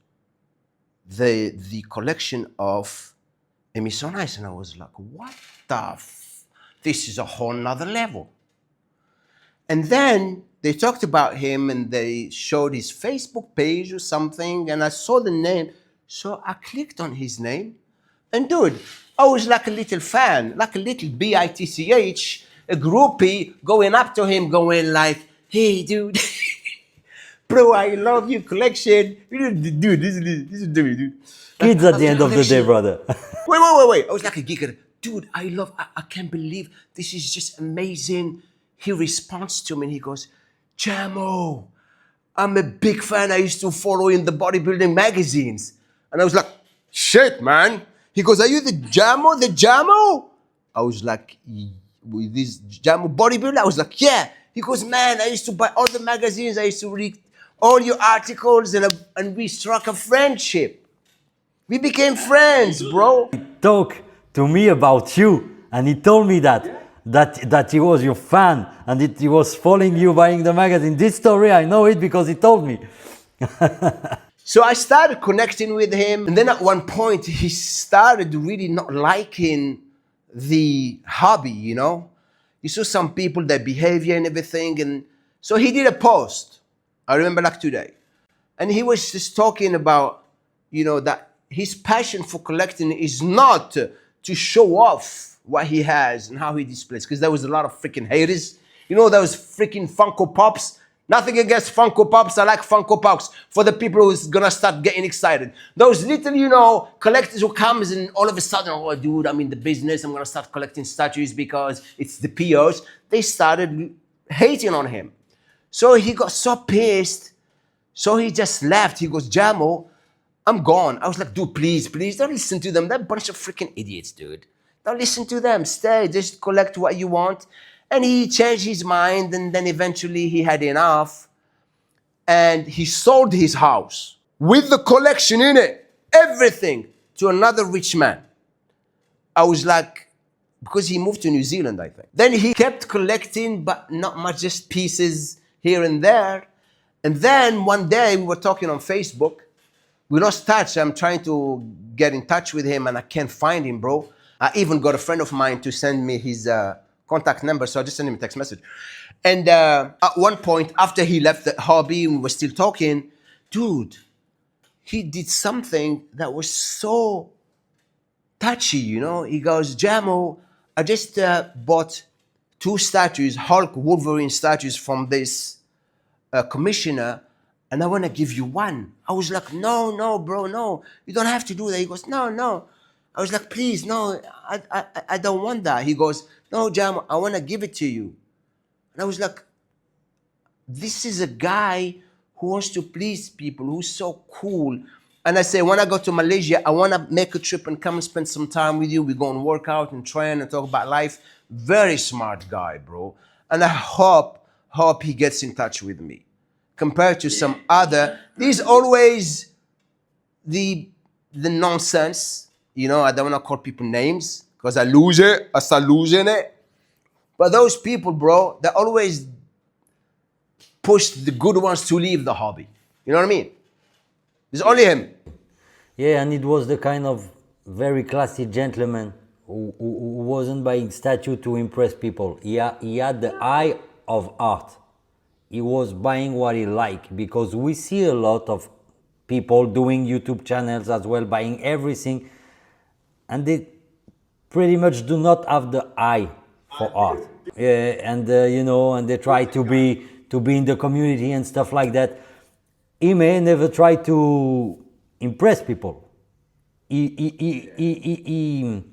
the collection of Imme Sonice, and I was like, what the this is a whole nother level. And then they talked about him and they showed his Facebook page or something, and I saw the name. So I clicked on his name, and dude, I was like a little fan, like a little bitch, a groupie, going up to him, going like, "Hey, dude, bro, I love your collection, dude. This is dude." Kids at the end of the day, brother. Wait. I was like a geeker. Dude, I can't believe this is just amazing. He responds to me and he goes, "Jamo, I'm a big fan. I used to follow in the bodybuilding magazines." And I was like, "Shit, man." He goes, "Are you the Jamo? I was like, "With this Jamo bodybuilder?" I was like, "Yeah." He goes, "Man, I used to buy all the magazines. I used to read all your articles and we struck a friendship. We became friends, bro." Talk to me about you, and he told me that he was your fan and he was following you buying the magazine. This story I know it because he told me. So I started connecting with him, and then at one point he started really not liking the hobby, you know. You saw some people, their behavior and everything, and so he did a post. I remember like today, and he was just talking about, you know, that his passion for collecting is not to show off what he has and how he displays, because there was a lot of freaking haters. You know, those freaking Funko Pops. Nothing against Funko Pops. I like Funko Pops for the people who's gonna start getting excited. Those little, you know, collectors who comes and all of a sudden, "Oh, dude, I'm in the business. I'm gonna start collecting statues because it's the POs." They started hating on him. So he got so pissed. So he just left. He goes, "Jamo, I'm gone." I was like, "Dude, please, don't listen to them. They're a bunch of freaking idiots, dude. Don't listen to them. Stay, just collect what you want." And he changed his mind, and then eventually he had enough. And he sold his house with the collection in it, everything, to another rich man. I was like, because he moved to New Zealand, I think. Then he kept collecting, but not much, just pieces here and there. And then one day we were talking on Facebook. We lost touch. I'm trying to get in touch with him and I can't find him, bro. I even got a friend of mine to send me his contact number, so I just sent him a text message. And at one point, after he left the hobby and we were still talking, dude, he did something that was so touchy, you know? He goes, "Jamo, I just bought 2 statues, Hulk Wolverine statues from this commissioner, and I want to give you one." I was like, no, bro, no. You don't have to do that. He goes, no. I was like, "Please, no, I don't want that." He goes, "No, Jam, I want to give it to you." And I was like, this is a guy who wants to please people, who's so cool. And I say, when I go to Malaysia, I want to make a trip and come and spend some time with you. We go and work out and train and talk about life. Very smart guy, bro. And I hope he gets in touch with me. Compared to some other, there's always the nonsense. You know, I don't want to call people names because I lose it. I start losing it. But those people, bro, they always push the good ones to leave the hobby. You know what I mean? It's only him. Yeah, and it was the kind of very classy gentleman who wasn't buying statue to impress people. He had the eye of art. He was buying what he liked, because we see a lot of people doing YouTube channels as well, buying everything, and they pretty much do not have the eye for art. And you know, and they try to be in the community and stuff like that. Imme never tried to impress people. He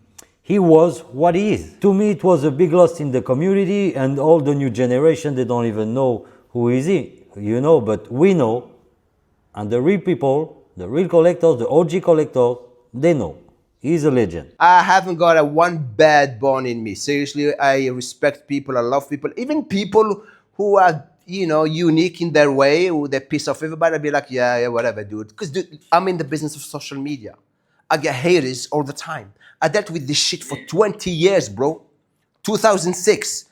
was what he is. To me, it was a big loss in the community, and all the new generation, they don't even know who is he, you know, but we know, and the real people, the real collectors, the OG collectors, they know. He's a legend. I haven't got a one bad bone in me. Seriously, I respect people, I love people. Even people who are, you know, unique in their way, who they piss off everybody, I'd be like, yeah, whatever, dude. Because I'm in the business of social media. I get haters all the time. I dealt with this shit for 20 years, bro. 2006,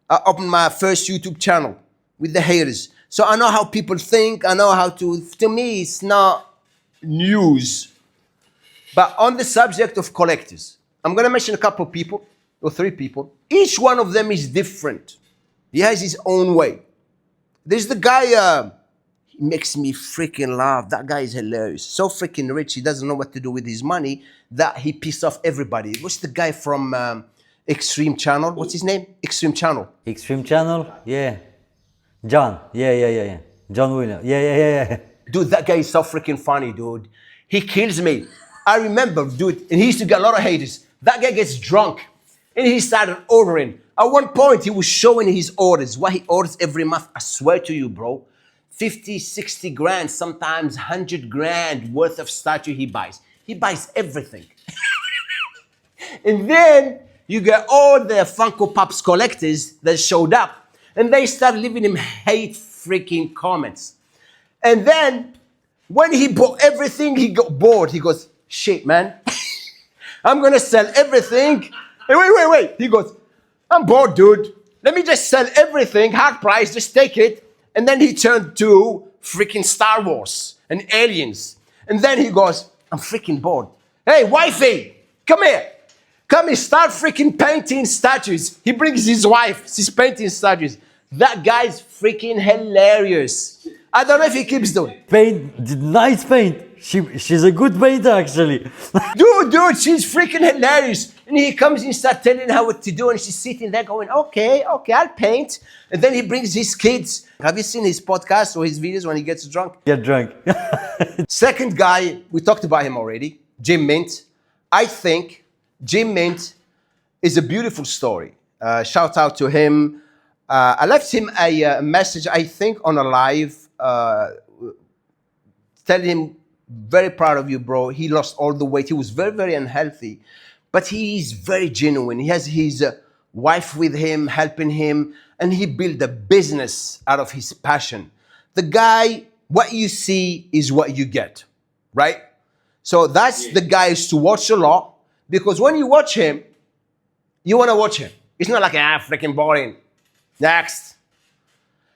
I opened my first YouTube channel with the haters. So I know how people think. I know how to me, it's not news. But on the subject of collectors, I'm going to mention a couple of people, or 3 people. Each one of them is different. He has his own way. There's the guy, he makes me freaking laugh. That guy is hilarious. So freaking rich, he doesn't know what to do with his money that he pissed off everybody. What's the guy from Extreme Channel? What's his name? Extreme Channel. Extreme Channel? Yeah. John. Yeah. John Williams. Yeah. Dude, that guy is so freaking funny, dude. He kills me. I remember, dude, and he used to get a lot of haters. That guy gets drunk and he started ordering. At one point, he was showing his orders, what he orders every month. I swear to you, bro, 50, 60 grand, sometimes 100 grand worth of statue he buys. He buys everything. And then you get all the Funko Pops collectors that showed up and they start leaving him hate freaking comments. And then when he bought everything, he got bored. He goes, shit, man, I'm gonna sell everything. Hey, wait. He goes, I'm bored, dude. Let me just sell everything, half price, just take it. And then he turned to freaking Star Wars and aliens. And then he goes, I'm freaking bored. Hey, wifey, come here. Come here, start freaking painting statues. He brings his wife, she's painting statues. That guy's freaking hilarious. I don't know if he keeps doing. Paint, nice paint. She's a good painter, actually. Dude, she's freaking hilarious. And he comes and starts telling her what to do, and she's sitting there going, okay, I'll paint. And then he brings his kids. Have you seen his podcast or his videos when he gets drunk? Get drunk. Second guy, we talked about him already, Jim Mint. I think Jim Mint is a beautiful story. Shout out to him. I left him a message, I think, on a live, telling him, very proud of you, bro. He lost all the weight. He was very, very unhealthy, but he's very genuine. He has his wife with him, helping him, and he built a business out of his passion. The guy, what you see is what you get, right? So that's the guys to watch a lot, because when you watch him, you want to watch him. It's not like, freaking boring. Next.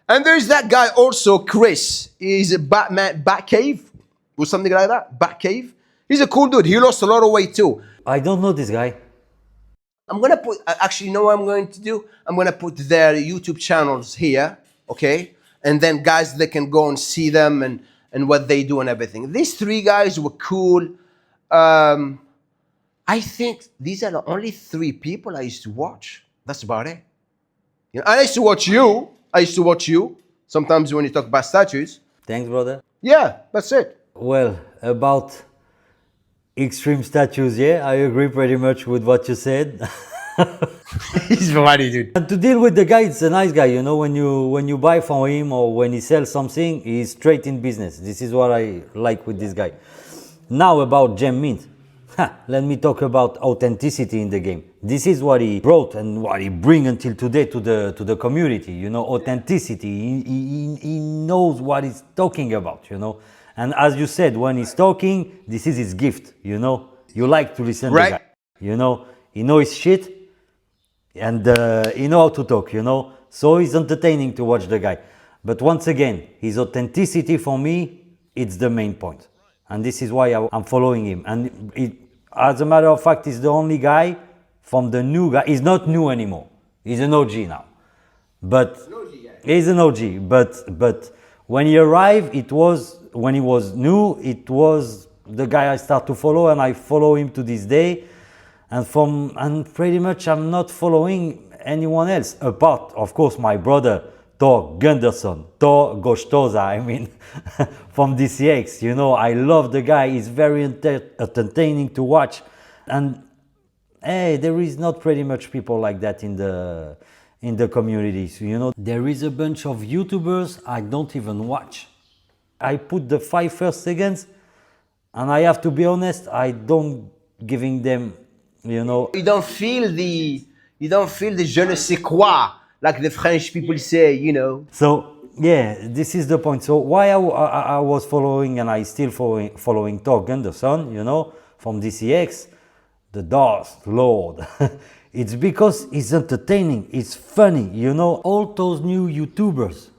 And there's that guy also, Chris. He's a Batcave or something like that. Batcave. He's a cool dude. He lost a lot of weight too. I don't know this guy. I'm going to put, actually, you know what I'm going to do? I'm going to put their YouTube channels here, okay? And then guys, they can go and see them and what they do and everything. These three guys were cool. I think these are the only three people I used to watch. That's about it. You know, I used to watch you. Sometimes when you talk about statues. Thanks, brother. Yeah, that's it. Well, about extreme statues, yeah, I agree pretty much with what you said. He's funny, dude. And to deal with the guy, it's a nice guy, you know, when you buy from him or when he sells something, he's straight in business. This is what I like with this guy. Now about Gem Mint. Let me talk about authenticity in the game. This is what he brought and what he brings until today to the community. You know, authenticity. He knows what he's talking about. You know, and as you said, when he's talking, this is his gift. You know, you like to listen to the guy. You know, he knows his shit, and he know how to talk. You know, so it's entertaining to watch the guy. But once again, his authenticity for me, it's the main point. And this is why I'm following him. And as a matter of fact, he's the only guy from the new guy. He's not new anymore. He's an OG now. But he's an OG. But when he arrived, when he was new, it was the guy I start to follow, and I follow him to this day. And pretty much I'm not following anyone else apart, of course, my brother Thor Gunderson, Thor Gostoza, I mean, from DCX. You know, I love the guy. He's very entertaining to watch. And hey, there is not pretty much people like that in the communities. You know, there is a bunch of YouTubers I don't even watch. I put the 5 first seconds, and I have to be honest, I don't giving them, you know. You don't feel the je ne sais quoi, like the French people say, you know. So yeah, this is the point. So why I was following, and I still following Thor Gunderson, you know, from DCX, the Darth Lord. It's because it's entertaining, it's funny, you know. All those new YouTubers,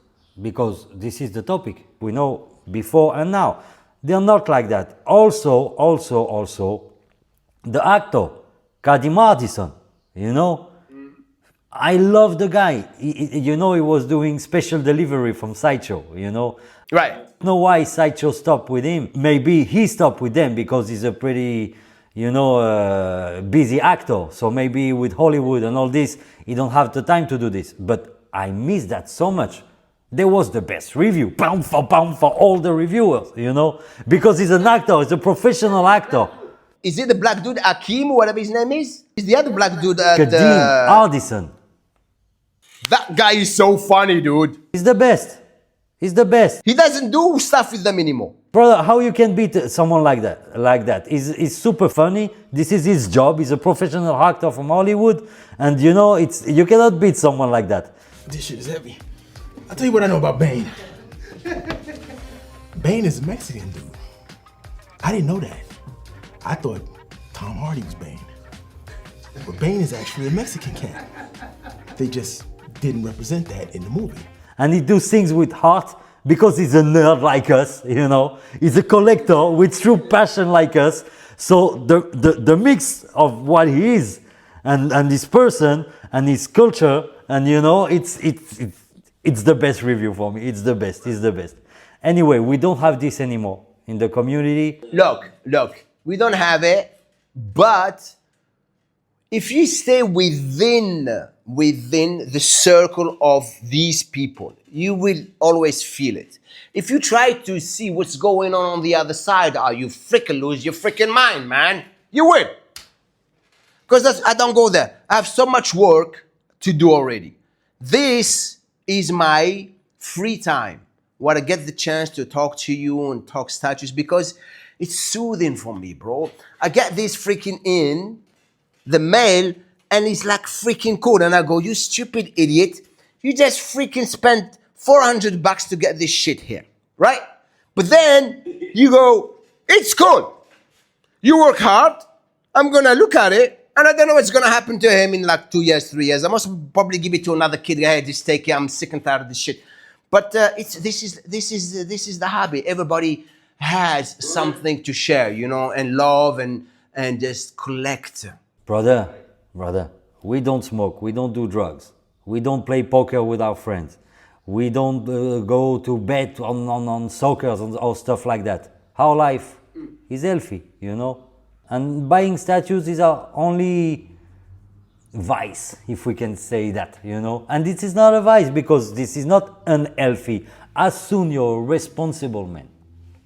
because this is the topic, we know before and now, they're not like that. Also, the actor, Cady Madison, you know, I love the guy. You know, he was doing special delivery from Sideshow, you know. Right. I don't know why Sideshow stopped with him. Maybe he stopped with them because he's a pretty, you know, busy actor. So maybe with Hollywood and all this, he don't have the time to do this. But I miss that so much. There was the best review, pound for all the reviewers, you know, because he's an actor, he's a professional actor. Is it the black dude, Akeem, whatever his name is? Is the other black dude Kadeem Hardison. That guy is so funny, dude. He's the best. He's the best. He doesn't do stuff with them anymore. Brother, how you can beat someone like that? He's super funny. This is his job. He's a professional actor from Hollywood. And you know, you cannot beat someone like that. This shit is heavy. I'll tell you what I know about Bane. Bane is a Mexican dude. I didn't know that. I thought Tom Hardy was Bane. But Bane is actually a Mexican cat. They just didn't represent that in the movie. And he does things with heart because he's a nerd like us, you know. He's a collector with true passion like us. So the mix of what he is and his person and his culture, and you know, it's the best review for me. It's the best. It's the best. Anyway, we don't have this anymore in the community. Look, we don't have it, but if you stay within the circle of these people, you will always feel it. If you try to see what's going on the other side, you freaking lose your freaking mind, man. You will. Because I don't go there. I have so much work to do already. This is my free time, where I get the chance to talk to you and talk statues, because it's soothing for me, bro. I get this freaking in the mail, and it's like freaking cool. And I go, you stupid idiot. You just freaking spent $400 to get this shit here, right? But then you go, it's cool. You work hard. I'm going to look at it, and I don't know what's going to happen to him in like 2 years, 3 years. I must probably give it to another kid. Hey, just take it. I'm sick and tired of this shit. But this is the hobby. Everybody has something to share, you know, and love and just collect. Brother, we don't smoke, we don't do drugs, we don't play poker with our friends, we don't go to bet on soccer or stuff like that. Our life is healthy, you know, and buying statues is our only vice, if we can say that, you know. And this is not a vice, because this is not unhealthy. As soon you're a responsible man,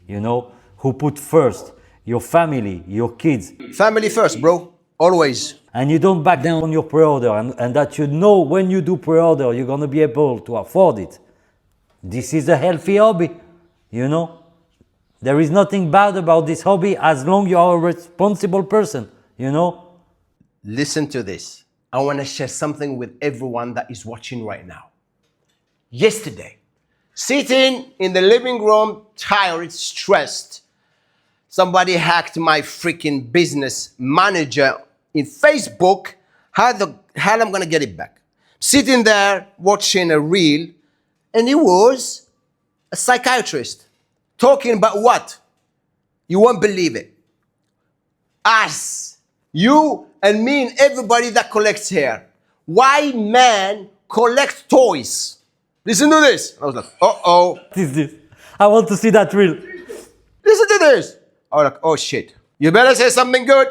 you know, who put first your family, your kids. Family first, bro. Always. And you don't back down on your pre-order, and that you know when you do pre-order, you're going to be able to afford it. This is a healthy hobby, you know. There is nothing bad about this hobby as long you are a responsible person, you know. Listen to this. I want to share something with everyone that is watching right now. Yesterday, sitting in the living room, tired, stressed, somebody hacked my freaking business manager in Facebook. How the hell I'm going to get it back? Sitting there watching a reel, and he was a psychiatrist talking about what? You won't believe it. Us, you and me and everybody that collects hair. Why men collect toys? Listen to this. I was like, uh-oh. What is this? I want to see that reel. Listen to this. I was like, oh shit. You better say something good.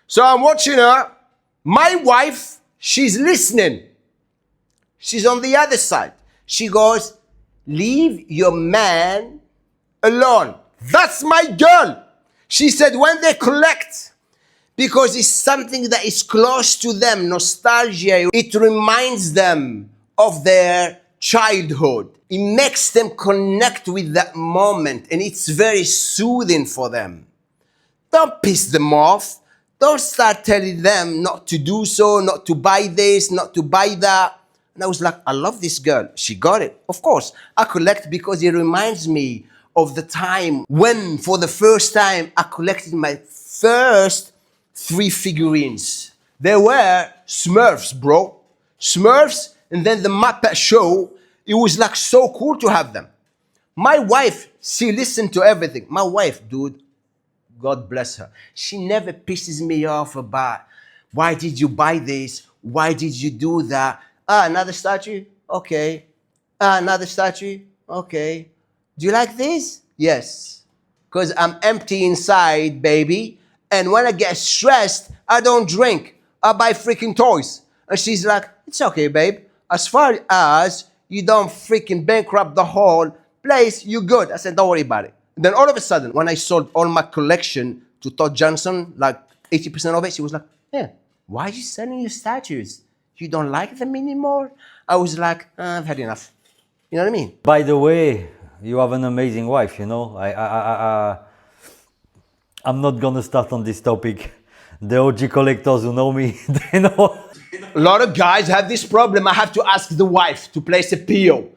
So I'm watching her. My wife, she's listening. She's on the other side. She goes, leave your man alone. That's my girl. She said when they collect, because it's something that is close to them, nostalgia, it reminds them of their childhood. It makes them connect with that moment, and it's very soothing for them. Don't piss them off. Don't start telling them not to do so, not to buy this, not to buy that. And I was like, I love this girl. She got it. Of course, I collect because it reminds me of the time when, for the first time, I collected my first 3 figurines. They were Smurfs, bro. Smurfs, and then the Muppet Show. It was like so cool to have them. My wife, she listened to everything. My wife, dude, God bless her. She never pisses me off about, why did you buy this? Why did you do that? Ah, another statue? Okay. Ah, another statue? Okay. Do you like this? Yes. Because I'm empty inside, baby. And when I get stressed, I don't drink. I buy freaking toys. And she's like, it's okay, babe. As far as you don't freaking bankrupt the whole place, you good. I said, don't worry about it. And then all of a sudden, when I sold all my collection to Todd Johnson, like 80% of it, she was like, yeah, why are you selling your statues? You don't like them anymore? I was like, I've had enough. You know what I mean? By the way, you have an amazing wife, you know. I'm not gonna start on this topic. The OG collectors who know me, they know. A lot of guys have this problem. I have to ask the wife to place a PO.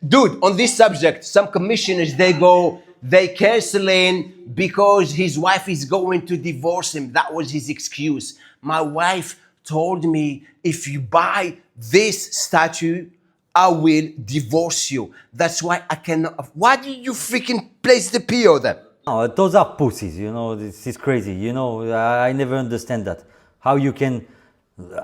Dude, on this subject, some commissioners, they canceling because his wife is going to divorce him. That was his excuse. My wife told me, if you buy this statue, I will divorce you. That's why I cannot. Why did you freaking place the PO then? No, those are pussies, you know. This is crazy, you know. I never understand that. How you can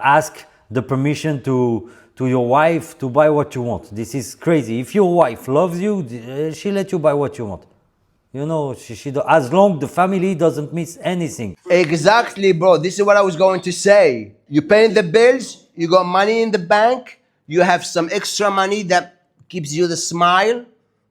ask the permission to your wife to buy what you want. This is crazy. If your wife loves you, she let you buy what you want. You know, as long the family doesn't miss anything. Exactly, bro. This is what I was going to say. You paying the bills, you got money in the bank, you have some extra money that gives you the smile,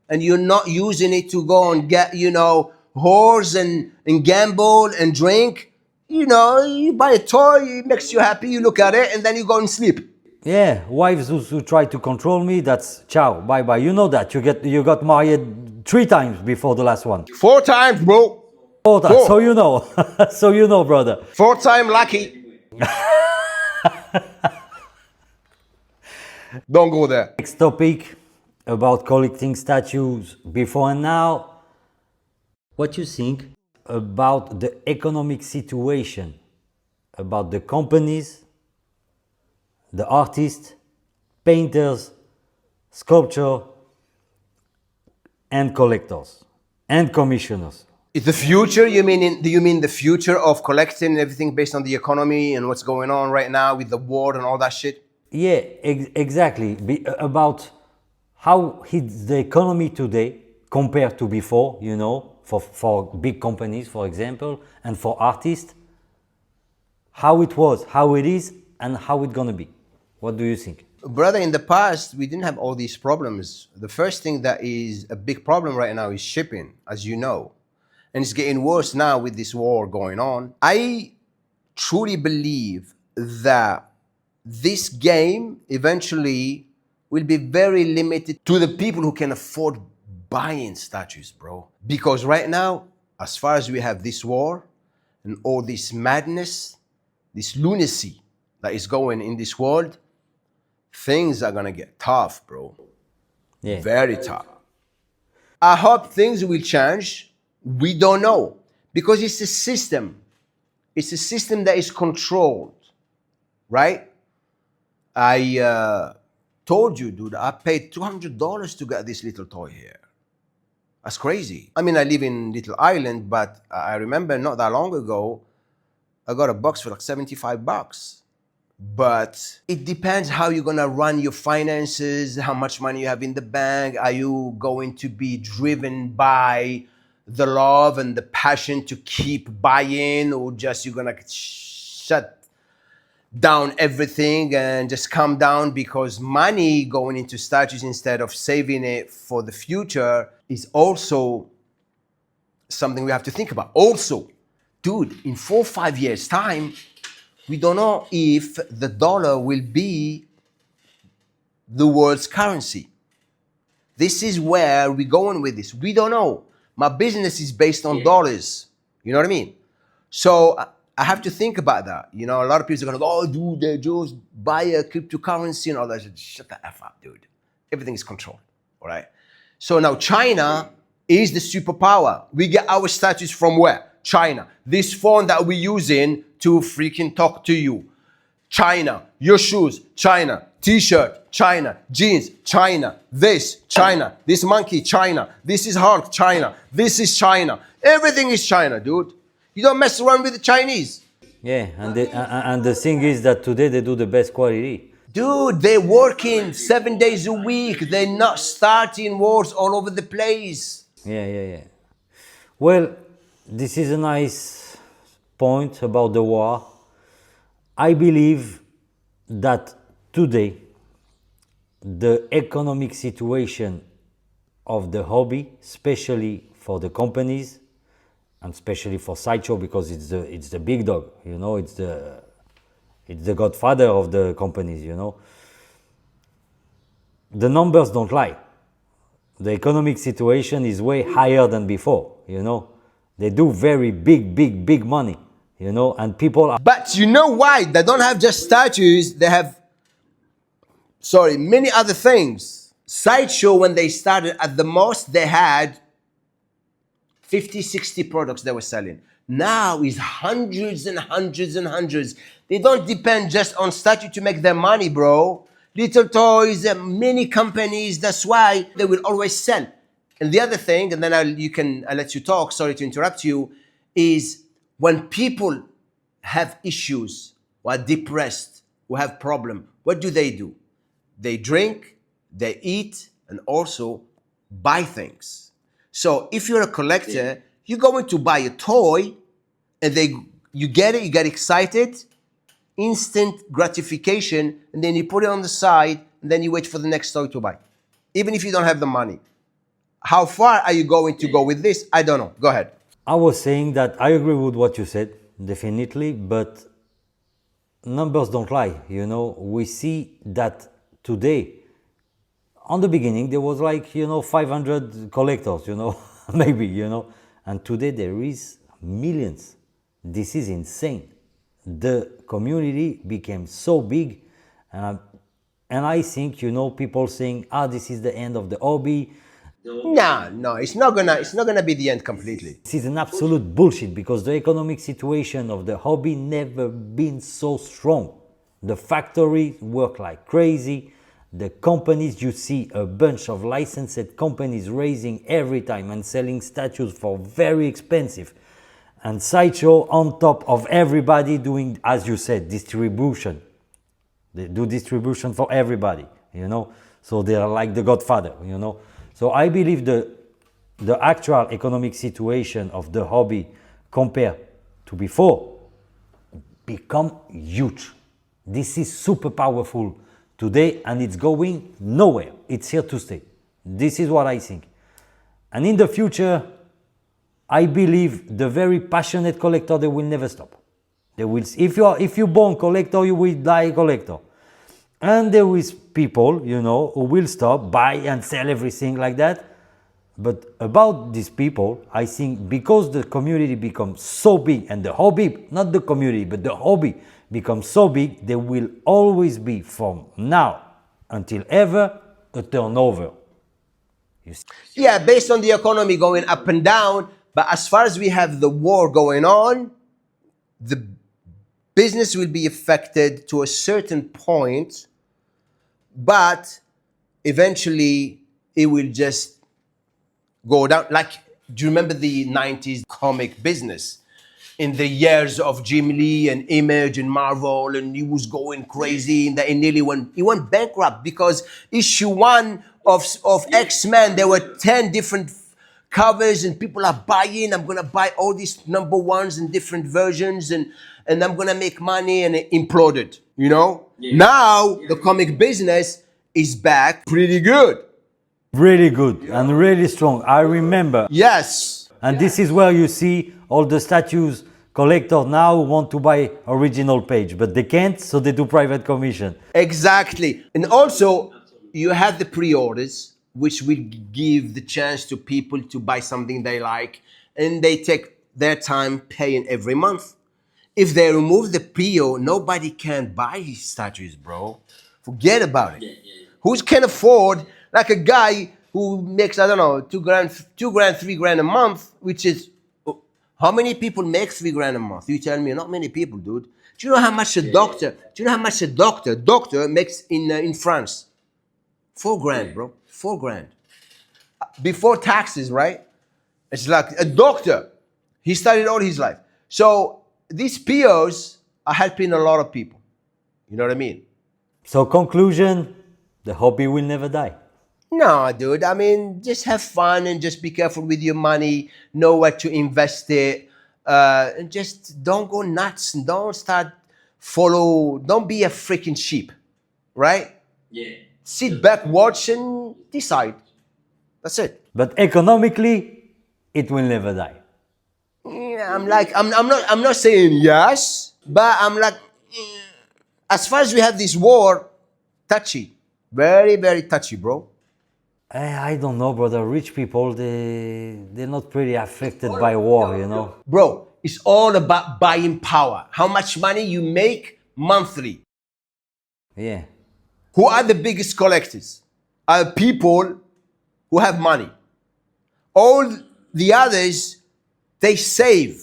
and you're not using it to go and get, you know, whores and gamble and drink. You know, you buy a toy, it makes you happy, you look at it, and then you go and sleep. Yeah, wives who try to control me, that's ciao, bye-bye. You know that. You got married 3 times before the last one. 4 times, bro. 4 times, 4. so you know. So you know, brother. 4 time lucky. Don't go there. Next topic about collecting statues before and now. What you think about the economic situation, about the companies, the artists, painters, sculptors, and collectors, and commissioners? The future, do you mean the future of collecting everything based on the economy and what's going on right now with the war and all that shit? Yeah, exactly. About how is the economy today compared to before, you know, for big companies, for example, and for artists, how it was, how it is, and how it's gonna be. What do you think? Brother, in the past, we didn't have all these problems. The first thing that is a big problem right now is shipping, as you know. And it's getting worse now with this war going on. I truly believe that this game eventually will be very limited to the people who can afford buying statues, bro. Because right now, as far as we have this war and all this madness, this lunacy that is going in this world, things are gonna get tough, bro. Yeah. Very tough. I hope things will change. We don't know. Because it's a system. It's a system that is controlled, right? I told you, dude, I paid $200 to get this little toy here. That's crazy. I mean, I live in Little Island, but I remember not that long ago, I got a box for like $75. But it depends how you're gonna run your finances, how much money you have in the bank. Are you going to be driven by the love and the passion to keep buying, or just you're gonna shut down everything and just calm down because money going into statues instead of saving it for the future is also something we have to think about. Also, dude, in 4 or 5 years' time, we don't know if the dollar will be the world's currency. This is where we're going with this. We don't know. My business is based on dollars. You know what I mean? So I have to think about that. You know, a lot of people are going to go, oh, dude, they just buy a cryptocurrency and all that. Shut the F up, dude. Everything is controlled, all right? So now China is the superpower. We get our statues from where? China. This phone that we're using to freaking talk to you. China. Your shoes, China. T-shirt, China. Jeans, China. This, China. This monkey, China. This is Hulk, China. This is China. Everything is China, dude. You don't mess around with the Chinese. Yeah, and the thing is that today they do the best quality. Dude, they're working 7 days a week. They're not starting wars all over the place. Yeah. Well, this is a nice point about the war. I believe that today the economic situation of the hobby, especially for the companies, and especially for Sideshow because it's the big dog, you know, it's the godfather of the companies, you know. The numbers don't lie. The economic situation is way higher than before, you know. They do very big money, you know, and people are. But you know why? They don't have just statues, they have, many other things. Sideshow, when they started, at the most, they had 50, 60 products they were selling. Now is hundreds and hundreds and hundreds. They don't depend just on statue to make their money, bro. Little toys, many companies, that's why they will always sell. And the other thing, and then I'll let you talk, sorry to interrupt you, is when people have issues, or are depressed, or have problem, what do? They drink, they eat, and also buy things. So if you're a collector, you're going to buy a toy, and you get it, you get excited, instant gratification, and then you put it on the side, and then you wait for the next toy to buy, even if you don't have the money. How far are you going to go with this? I don't know. Go ahead. I was saying that I agree with what you said, definitely, but numbers don't lie, you know. We see that today, on the beginning, there was like, 500 collectors, maybe, and today there is millions. This is insane. The community became so big, and I think, people saying, this is the end of the hobby. No, it's not gonna be the end completely. This is an absolute bullshit because the economic situation of the hobby never been so strong. The factories work like crazy. The companies, you see a bunch of licensed companies raising every time and selling statues for very expensive. And Sideshow on top of everybody doing, as you said, distribution. They do distribution for everybody, So they are like the godfather, So I believe the actual economic situation of the hobby compared to before become huge. This is super powerful today and it's going nowhere. It's here to stay. This is what I think. And in the future, I believe the very passionate collector, they will never stop. They will, if you're born collector, you will die collector. And there is people, who will stop, buy and sell everything like that. But about these people, I think because the community becomes so big and the hobby, not the community, but the hobby becomes so big, there will always be from now until ever a turnover. Yeah, based on the economy going up and down, but as far as we have the war going on, the business will be affected to a certain point, but eventually it will just go down. Like, do you remember the 90s comic business? In the years of Jim Lee and Image and Marvel, and he was going crazy, and he went bankrupt because issue 1 of X-Men, there were 10 different covers and people are buying. I'm gonna buy all these number ones in different versions and I'm gonna make money, and it imploded, Now the comic business is back pretty good. Really good and really strong. I remember. Yes. And this is where you see all the statues collectors now want to buy original page, but they can't, so they do private commission. Exactly. And also, you have the pre-orders, which will give the chance to people to buy something they like, and they take their time paying every month. If they remove the PO, nobody can buy statues, bro. Forget about it. Who can afford, like a guy who makes, I don't know, $2 grand, $3 grand a month, which is, how many people make $3 grand a month? You tell me, not many people, dude. Do you know how much a doctor makes in France? 4 grand, bro. 4 grand. Before taxes, right? It's like a doctor. He studied all his life. So these POs, are helping a lot of people. You know what I mean? So conclusion, the hobby will never die. No, dude. I mean, just have fun and just be careful with your money. Know where to invest it, and just don't go nuts and don't start follow. Don't be a freaking sheep, right? Yeah. Sit back, watch, and decide. That's it. But economically, it will never die. Yeah, I'm not saying yes, but I'm like, as far as we have this war, touchy, very, very touchy, bro. I don't know, brother. Rich people, they're not pretty affected by war, you know. Bro, it's all about buying power. How much money you make monthly. Yeah. Who are the biggest collectors? Are people who have money. All the others, they save.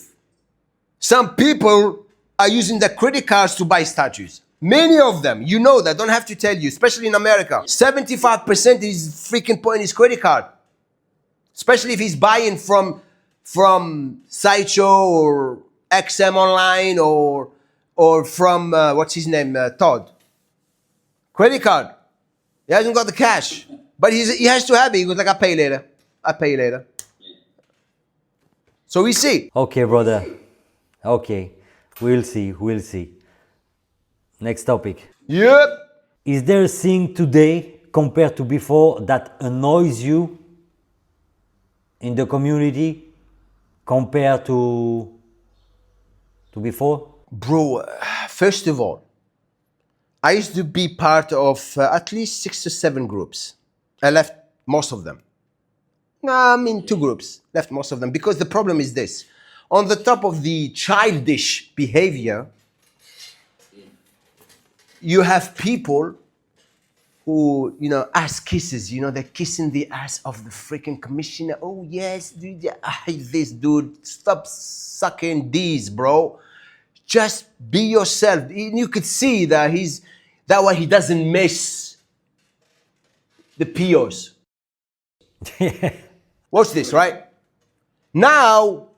Some people are using their credit cards to buy statues. Many of them, you know that, don't have to tell you, especially in America. 75% is freaking putting his credit card. Especially if he's buying from Sideshow or XM Online or from, what's his name, Todd. Credit card. He hasn't got the cash. But he has to have it. He goes like, I'll pay you later. I'll pay you later. So we see. Okay, brother. Okay. We'll see. We'll see. Next topic. Yep. Is there a thing today compared to before that annoys you in the community compared to before? Bro, first of all, I used to be part of at least 6 to 7 groups. I left most of them. No, I mean 2 groups. Left most of them because the problem is this. On the top of the childish behavior, you have people who, ass kisses, they're kissing the ass of the freaking commissioner. Oh, yes, dude, I hate this, dude. Stop sucking these, bro. Just be yourself. You could see that that way he doesn't miss the POs. Watch this, right? Now,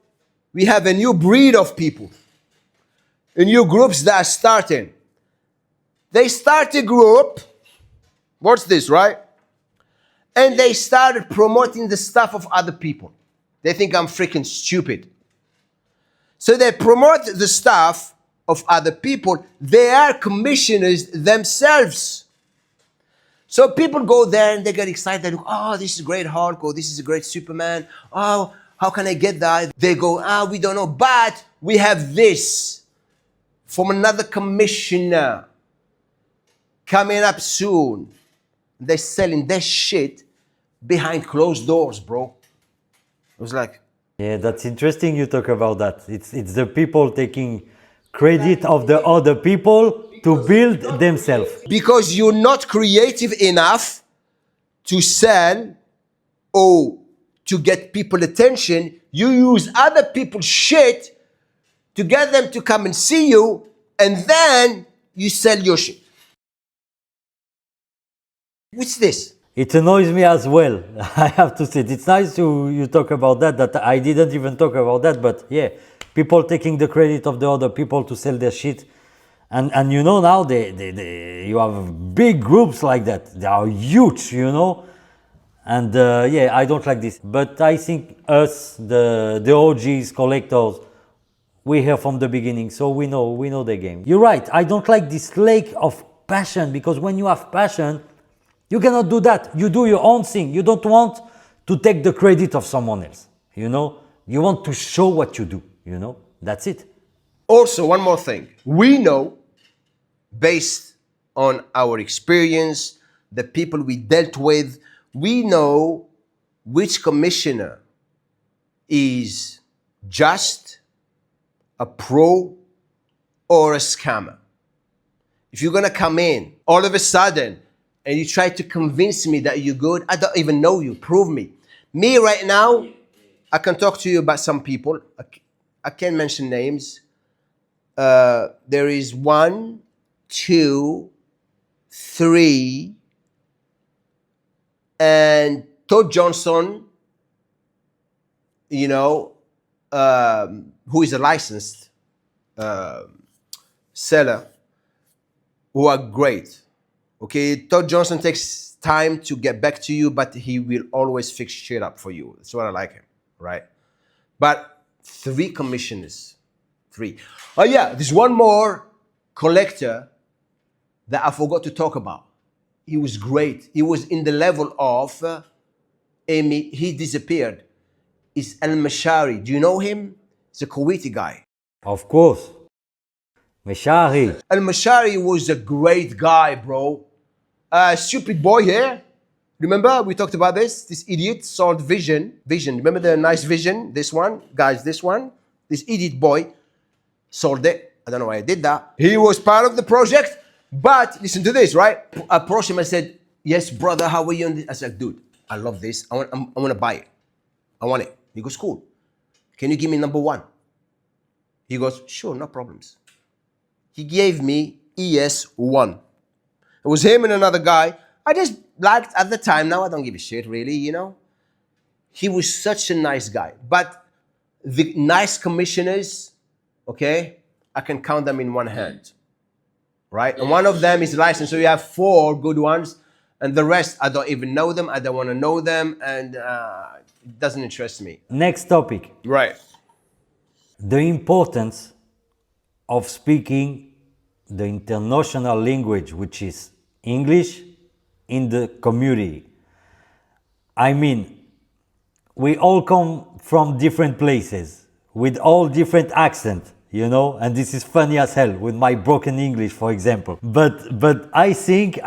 we have a new breed of people, a new groups that are starting. They start a group, watch this, right? And they started promoting the stuff of other people. They think I'm freaking stupid. So they promote the stuff of other people. They are commissioners themselves. So people go there and they get excited. Oh, this is great Hulk, or this is a great Superman. Oh, how can I get that? They go, we don't know, but we have this from another commissioner coming up soon. They're selling their shit behind closed doors, bro. It was like, Yeah, that's interesting you talk about that. It's the people taking credit of the other people to build themselves. because you're not creative enough to sell or to get people attention, you use other people's shit to get them to come and see you, and then you sell your shit. What's this? It annoys me as well. I have to say, it's nice you talk about that I didn't even talk about that, but yeah, people taking the credit of the other people to sell their shit. And now you have big groups like that. They are huge, And yeah, I don't like this. But I think us, the OGs, collectors, we here from the beginning, so we know the game. You're right, I don't like this lack of passion, because when you have passion, you cannot do that. You do your own thing. You don't want to take the credit of someone else, You want to show what you do, That's it. Also, one more thing. We know, based on our experience, the people we dealt with, we know which commissioner is just, a pro, or a scammer. If you're gonna come in all of a sudden and you try to convince me that you're good, I don't even know you, prove me. Me right now, I can talk to you about some people. I can't mention names. There is 1, 2, 3, and Todd Johnson, who is a licensed seller who are great. Okay, Todd Johnson takes time to get back to you, but he will always fix shit up for you. That's what I like him, right? But 3 commissioners, 3. Oh yeah, there's one more collector that I forgot to talk about. He was great. He was in the level of Amy. He disappeared. Is Al Mashari. Do you know him? He's a Kuwaiti guy. Of course. Meshari. Al Mashari was a great guy, bro. Stupid boy here. Remember we talked about this? This idiot sold Vision. Remember the nice Vision? This one? Guys, this one? This idiot boy sold it. I don't know why I did that. He was part of the project, but listen to this, right? I approached him and said, yes, brother, how are you? I said, dude, I love this. I want to buy it. I want it. He goes, cool. Can you give me number 1? He goes, sure, no problems. He gave me ES1. It was him and another guy. I just liked at the time. Now I don't give a shit, really, you know. He was such a nice guy. But the nice commissioners, okay, I can count them in one hand, right? And one of them is licensed. So you have 4 good ones. And the rest, I don't even know them. I don't want to know them. And it doesn't interest me. Next topic. Right. The importance of speaking the international language, which is English, in the community. I mean, we all come from different places with all different accents, you know, and this is funny as hell with my broken English, for example. But I think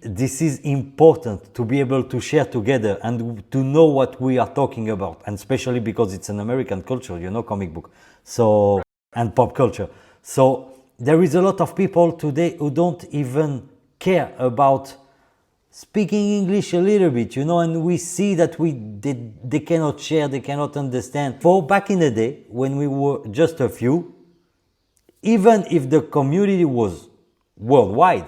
this is important to be able to share together and to know what we are talking about, and especially because it's an American culture, you know, comic book, so, and pop culture. So there is a lot of people today who don't even care about speaking English a little bit, you know, and we see that they cannot share, they cannot understand. For back in the day, when we were just a few, even if the community was worldwide,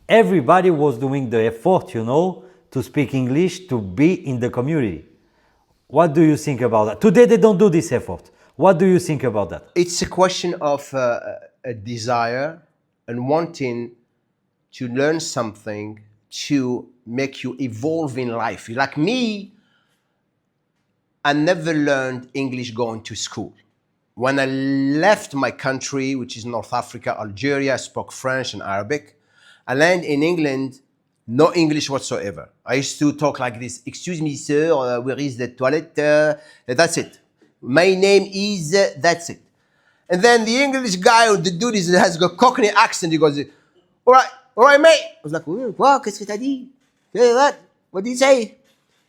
everybody was doing the effort, you know, to speak English, to be in the community. What do you think about that? Today they don't do this effort. What do you think about that? It's a question of a desire and wanting to learn something to make you evolve in life. Like me, I never learned English going to school. When I left my country, which is North Africa, Algeria, I spoke French and Arabic. I landed in England, no English whatsoever. I used to talk like this, excuse me, sir, where is the toilet? That's it. My name is, that's it. And then the English guy or the dude has got Cockney accent. He goes, all right, mate. I was like, what? Qu'est-ce que t'as dit? What did you say?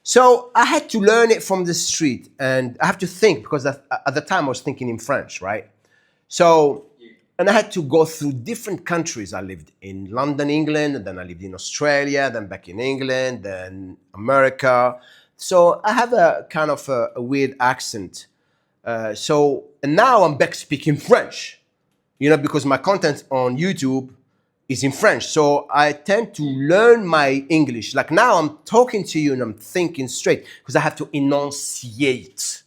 So I had to learn it from the street, and I have to think, because at the time I was thinking in French, right? So, and I had to go through different countries. I lived in London, England, and then I lived in Australia, then back in England, then America. So I have a kind of a weird accent. And now I'm back speaking French, you know, because my content on YouTube is in French. So I tend to learn my English. Like now I'm talking to you and I'm thinking straight because I have to enunciate,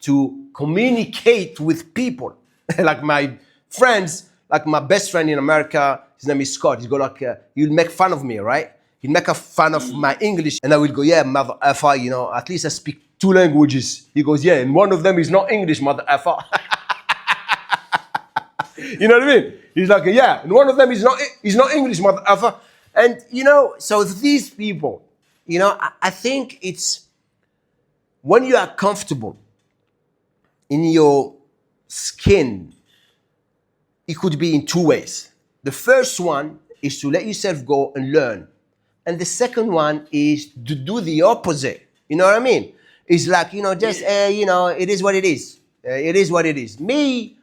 to communicate with people. Like my friends, like my best friend in America, his name is Scott. He's got like, he'll make fun of me, right? He'll make a fun of my English. And I will go, yeah, mother effer, you know, at least I speak 2 languages. He goes, yeah, and one of them is not English, mother effer. You know what I mean? He's like, yeah, and one of them is not English, mother effer. And, you know, so these people, you know, I think it's when you are comfortable in your skin, it could be in 2 ways. The first one is to let yourself go and learn. And the second one is to do the opposite. You know what I mean? It's like, you know, just, you know, it is what it is. It is what it is. Me,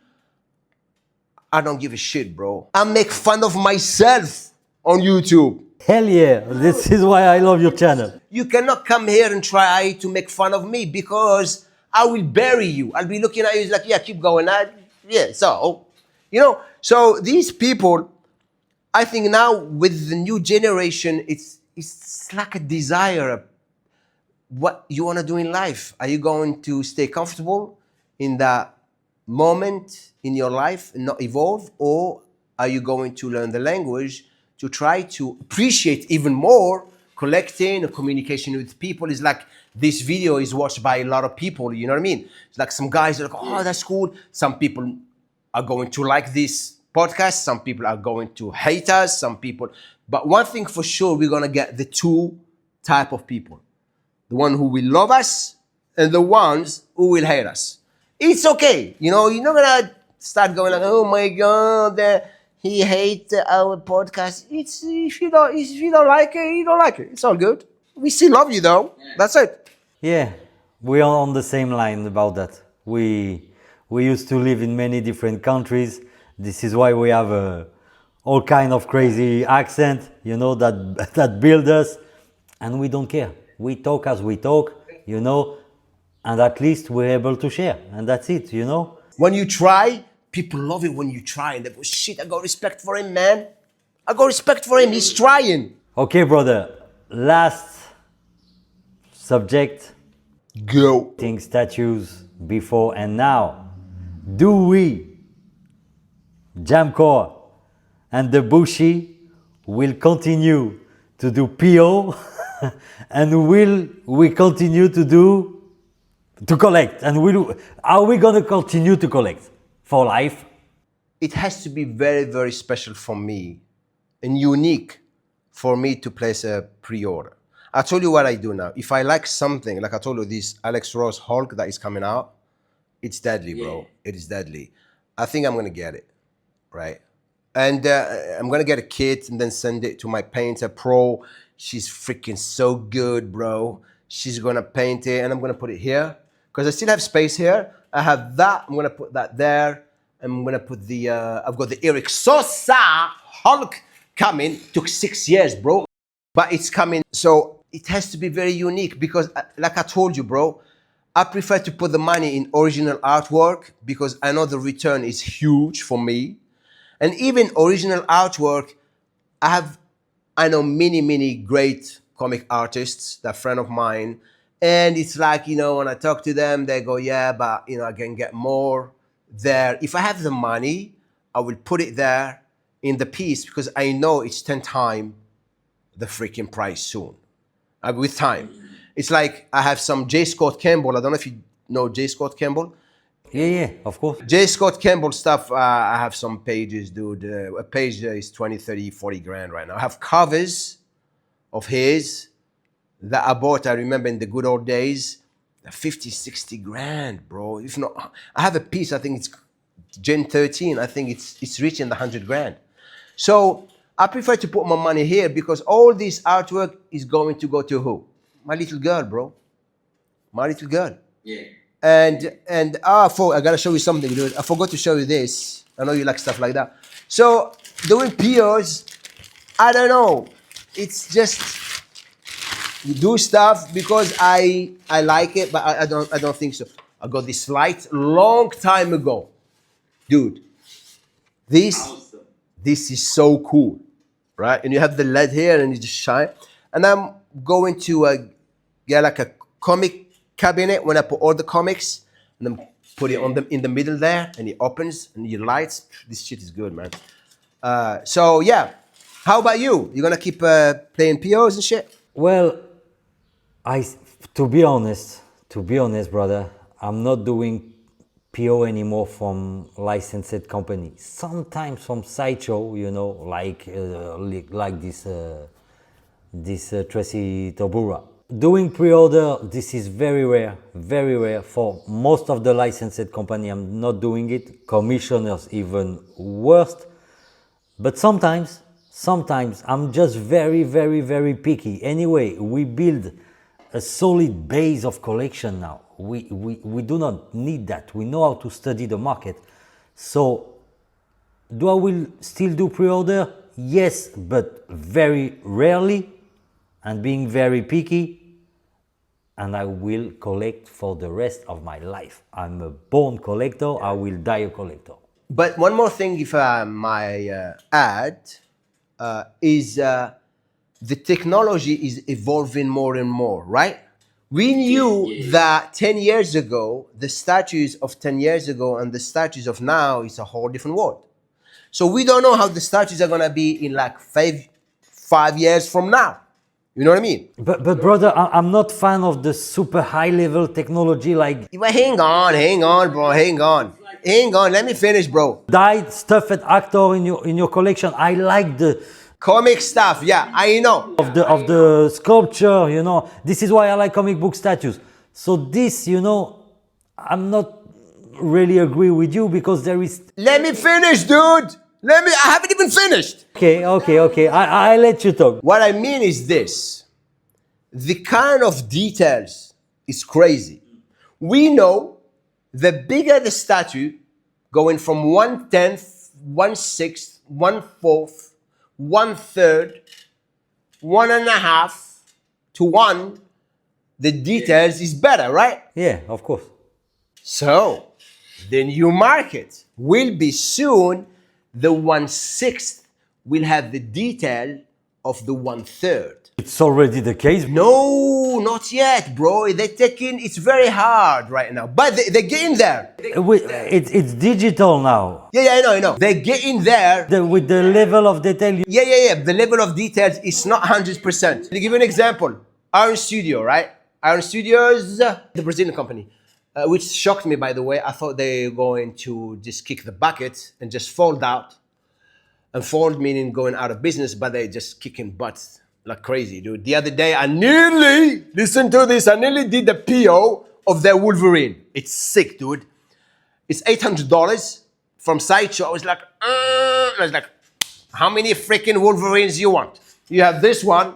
I don't give a shit, bro. I make fun of myself on YouTube. Hell yeah, this is why I love your channel. You cannot come here and try to make fun of me because I will bury you. I'll be looking at you like, yeah, keep going. Yeah, so, you know, so these people, I think now with the new generation, it's like a desire. What you want to do in life? Are you going to stay comfortable in that moment in your life and not evolve, or are you going to learn the language to try to appreciate even more collecting or communication with people? Is like this video is watched by a lot of people, you know what I mean? It's like some guys are like, oh, that's cool. Some people are going to like this podcast, some people are going to hate us, some people, but one thing for sure, we're gonna get the two type of people. The one who will love us and the ones who will hate us. It's okay, you know, you're not gonna start going like, oh my God, he hates our podcast. It's if you don't like it, you don't like it. It's all good. We still love you though. That's it. Yeah, we are on the same line about that. We used to live in many different countries. This is why we have all kind of crazy accent, you know, that build us, and we don't care. We talk as we talk, you know, and at least we're able to share, and that's it, you know. When you try, people love it when you try, and they go, shit, I got respect for him, man. I got respect for him. He's trying. Okay, brother. Last subject. Go. Think statues before and now. Do we, Jamcore and the Bushi, will continue to do PO and will we continue to collect? And are we going to continue to collect for life? It has to be very, very special for me and unique for me to place a pre-order. I told you what I do now. If I like something, like I told you, this Alex Ross Hulk that is coming out, it's deadly, bro. Yeah. It is deadly. I think I'm going to get it, right? And I'm going to get a kit and then send it to my painter pro. She's freaking so good, bro. She's going to paint it and I'm going to put it here because I still have space here. I have that. I'm going to put that there. I'm going to put the, I've got the Eric Sosa Hulk coming. Took 6 years, bro, but it's coming. So it has to be very unique because like I told you, bro, I prefer to put the money in original artwork because I know the return is huge for me. And even original artwork, I know many great comic artists, that friend of mine. And it's like, you know, when I talk to them, they go, yeah, but, you know, I can get more there. If I have the money, I will put it there in the piece because I know it's 10 times the freaking price soon. With time. It's like I have some J. Scott Campbell. I don't know if you know J. Scott Campbell. Yeah, of course. J. Scott Campbell stuff, I have some pages, dude. A page is 20, 30, 40 grand right now. I have covers of his that I bought, I remember in the good old days, 50, 60 grand, bro. If not, I have a piece, I think it's Gen 13. I think it's reaching the 100 grand. So I prefer to put my money here because all this artwork is going to go to who? My little girl, bro. My little girl. Yeah. And I gotta show you something, dude. I forgot to show you this. I know you like stuff like that. So doing POs, I don't know. It's just you do stuff because I like it, but I don't think so. I got this light long time ago, dude. This is so cool, right? And you have the LED here, and you just shine. And I'm going to get like a comic cabinet when I put all the comics and then put it on them in the middle there, and it opens and it lights. This shit is good, man. So yeah, how about you? You gonna keep playing POs and shit? Well, to be honest, brother, I'm not doing PO anymore from licensed companies. Sometimes from sideshow, you know, like this Tracy Tobura. Doing pre-order, this is very rare for most of the licensed company. I'm not doing it. Commissioners even worst. But sometimes I'm just very picky. Anyway, we build a solid base of collection now. We do not need that. We know how to study the market. So, do I will still do pre-order? Yes, but very rarely. And being very picky, and I will collect for the rest of my life. I'm a born collector, I will die a collector. But one more thing, if I might add, is the technology is evolving more and more, right? We knew that 10 years ago, the statues of 10 years ago and the statues of now is a whole different world. So we don't know how the statues are gonna be in like five years from now. You know what I mean? But brother, I'm not fan of the super high level technology like But hang on, bro, hang on. Let me finish, bro. dyed stuff at actor in your collection. I like the Comic stuff, yeah, I know. of the sculpture, you know. This is why I like comic book statues. So this, you know, I'm not really agree with you because there is. Let me finish, dude. I haven't even finished. Okay. I let you talk. What I mean is this. The kind of details is crazy. We know the bigger the statue, going from 1/10, 1/6, 1/4, 1/3, 1.5 to 1, the details is better, right? Yeah, of course. So, the new market will be soon, the 1/6 will have the detail of the 1/3. It's already the case. No, not yet, bro. It's very hard right now, but they're getting there. It's digital now. Yeah, I know. They're getting there. With the level of detail. Yeah. The level of details is not 100%. To give you an example, Iron Studio, right? Iron Studios, the Brazilian company, which shocked me, by the way. I thought they were going to just kick the bucket and just fold out. And fold meaning going out of business, but they just kicking butts like crazy, dude. The other day, I nearly did the PO of their Wolverine. It's sick, dude. It's $800 from Sideshow. I was like, how many freaking Wolverines you want? You have this one,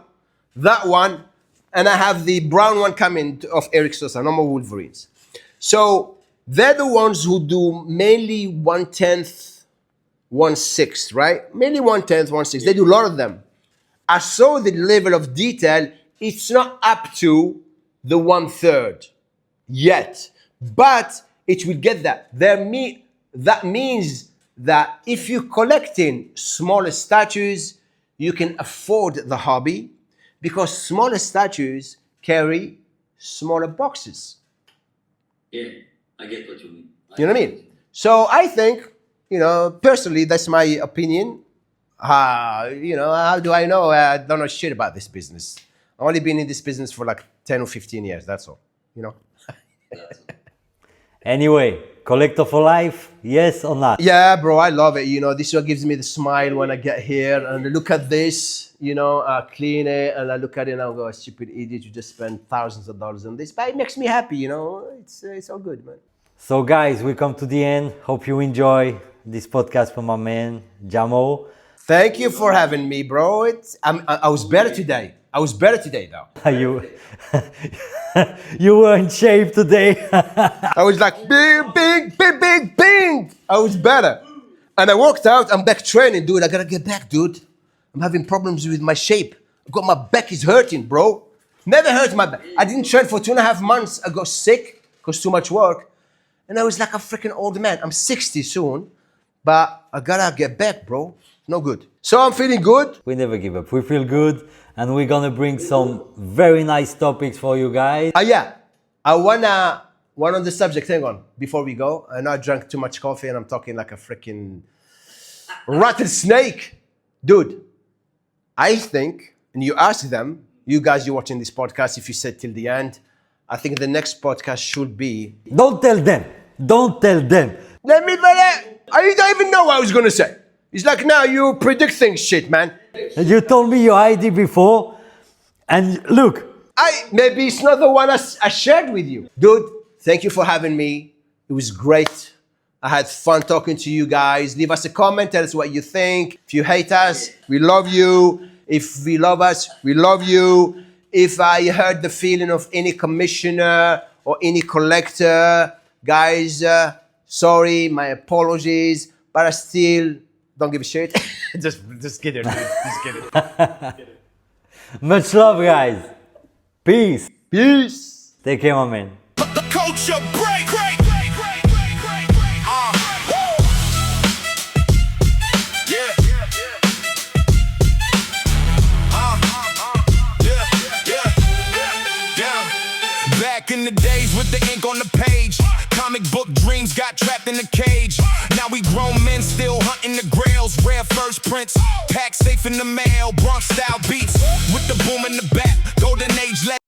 that one, and I have the brown one coming of Eric Sosa, no more Wolverines. So they're the ones who do mainly 1/10, 1/6, right? Mainly 1/10, 1/6. They do a lot of them. I saw the level of detail. It's not up to the 1/3 yet, but it will get that. That means that if you're collecting smaller statues, you can afford the hobby because smaller statues carry smaller boxes. Yeah, I get what you mean. You know what I mean? So I think, personally, that's my opinion. How do I know? I don't know shit about this business. I've only been in this business for like 10 or 15 years, that's all, Anyway, collector for life, yes or not? Yeah, bro, I love it. This one gives me the smile when I get here and look at this, I clean it and I look at it and I go, stupid idiot, you just spent thousands of dollars on this. But it makes me happy, it's all good, man. So guys, we come to the end. Hope you enjoy this podcast from my man, Jamo. Thank you for having me, bro. I was better today. Though. You were in shape today. I was like, bing. I was better. And I walked out. I'm back training, dude. I gotta get back, dude. I'm having problems with my shape. My back is hurting, bro. Never hurt my back. I didn't train for 2.5 months. I got sick because too much work. And I was like a freaking old man. I'm 60 soon, but I gotta get back, bro. No good. So I'm feeling good. We never give up. We feel good. And we're gonna bring some very nice topics for you guys. Yeah. I wanna, one on the subject, hang on, before we go. I know I drank too much coffee and I'm talking like a freaking rattlesnake. Dude, I think, and you ask them, you guys, you're watching this podcast, if you said till the end, I think the next podcast should be... Don't tell them. Let me, I don't even know what I was gonna say. It's like now you predict things, shit, man. You told me your ID before, and look. Maybe it's not the one I shared with you. Dude, thank you for having me. It was great. I had fun talking to you guys. Leave us a comment, tell us what you think. If you hate us, we love you. If we love us, we love you. If I hurt the feeling of any commissioner or any collector, guys, sorry, my apologies, but I still don't give a shit. just kidding, dude. Just kidding. Much love, guys. Peace. Take care, my man. Culture break. put the ink on the page. Comic book dreams got trapped in a cage. Now we grown men still hunting the grails. Rare first prints, packed safe in the mail. Bronx style beats with the boom in the back.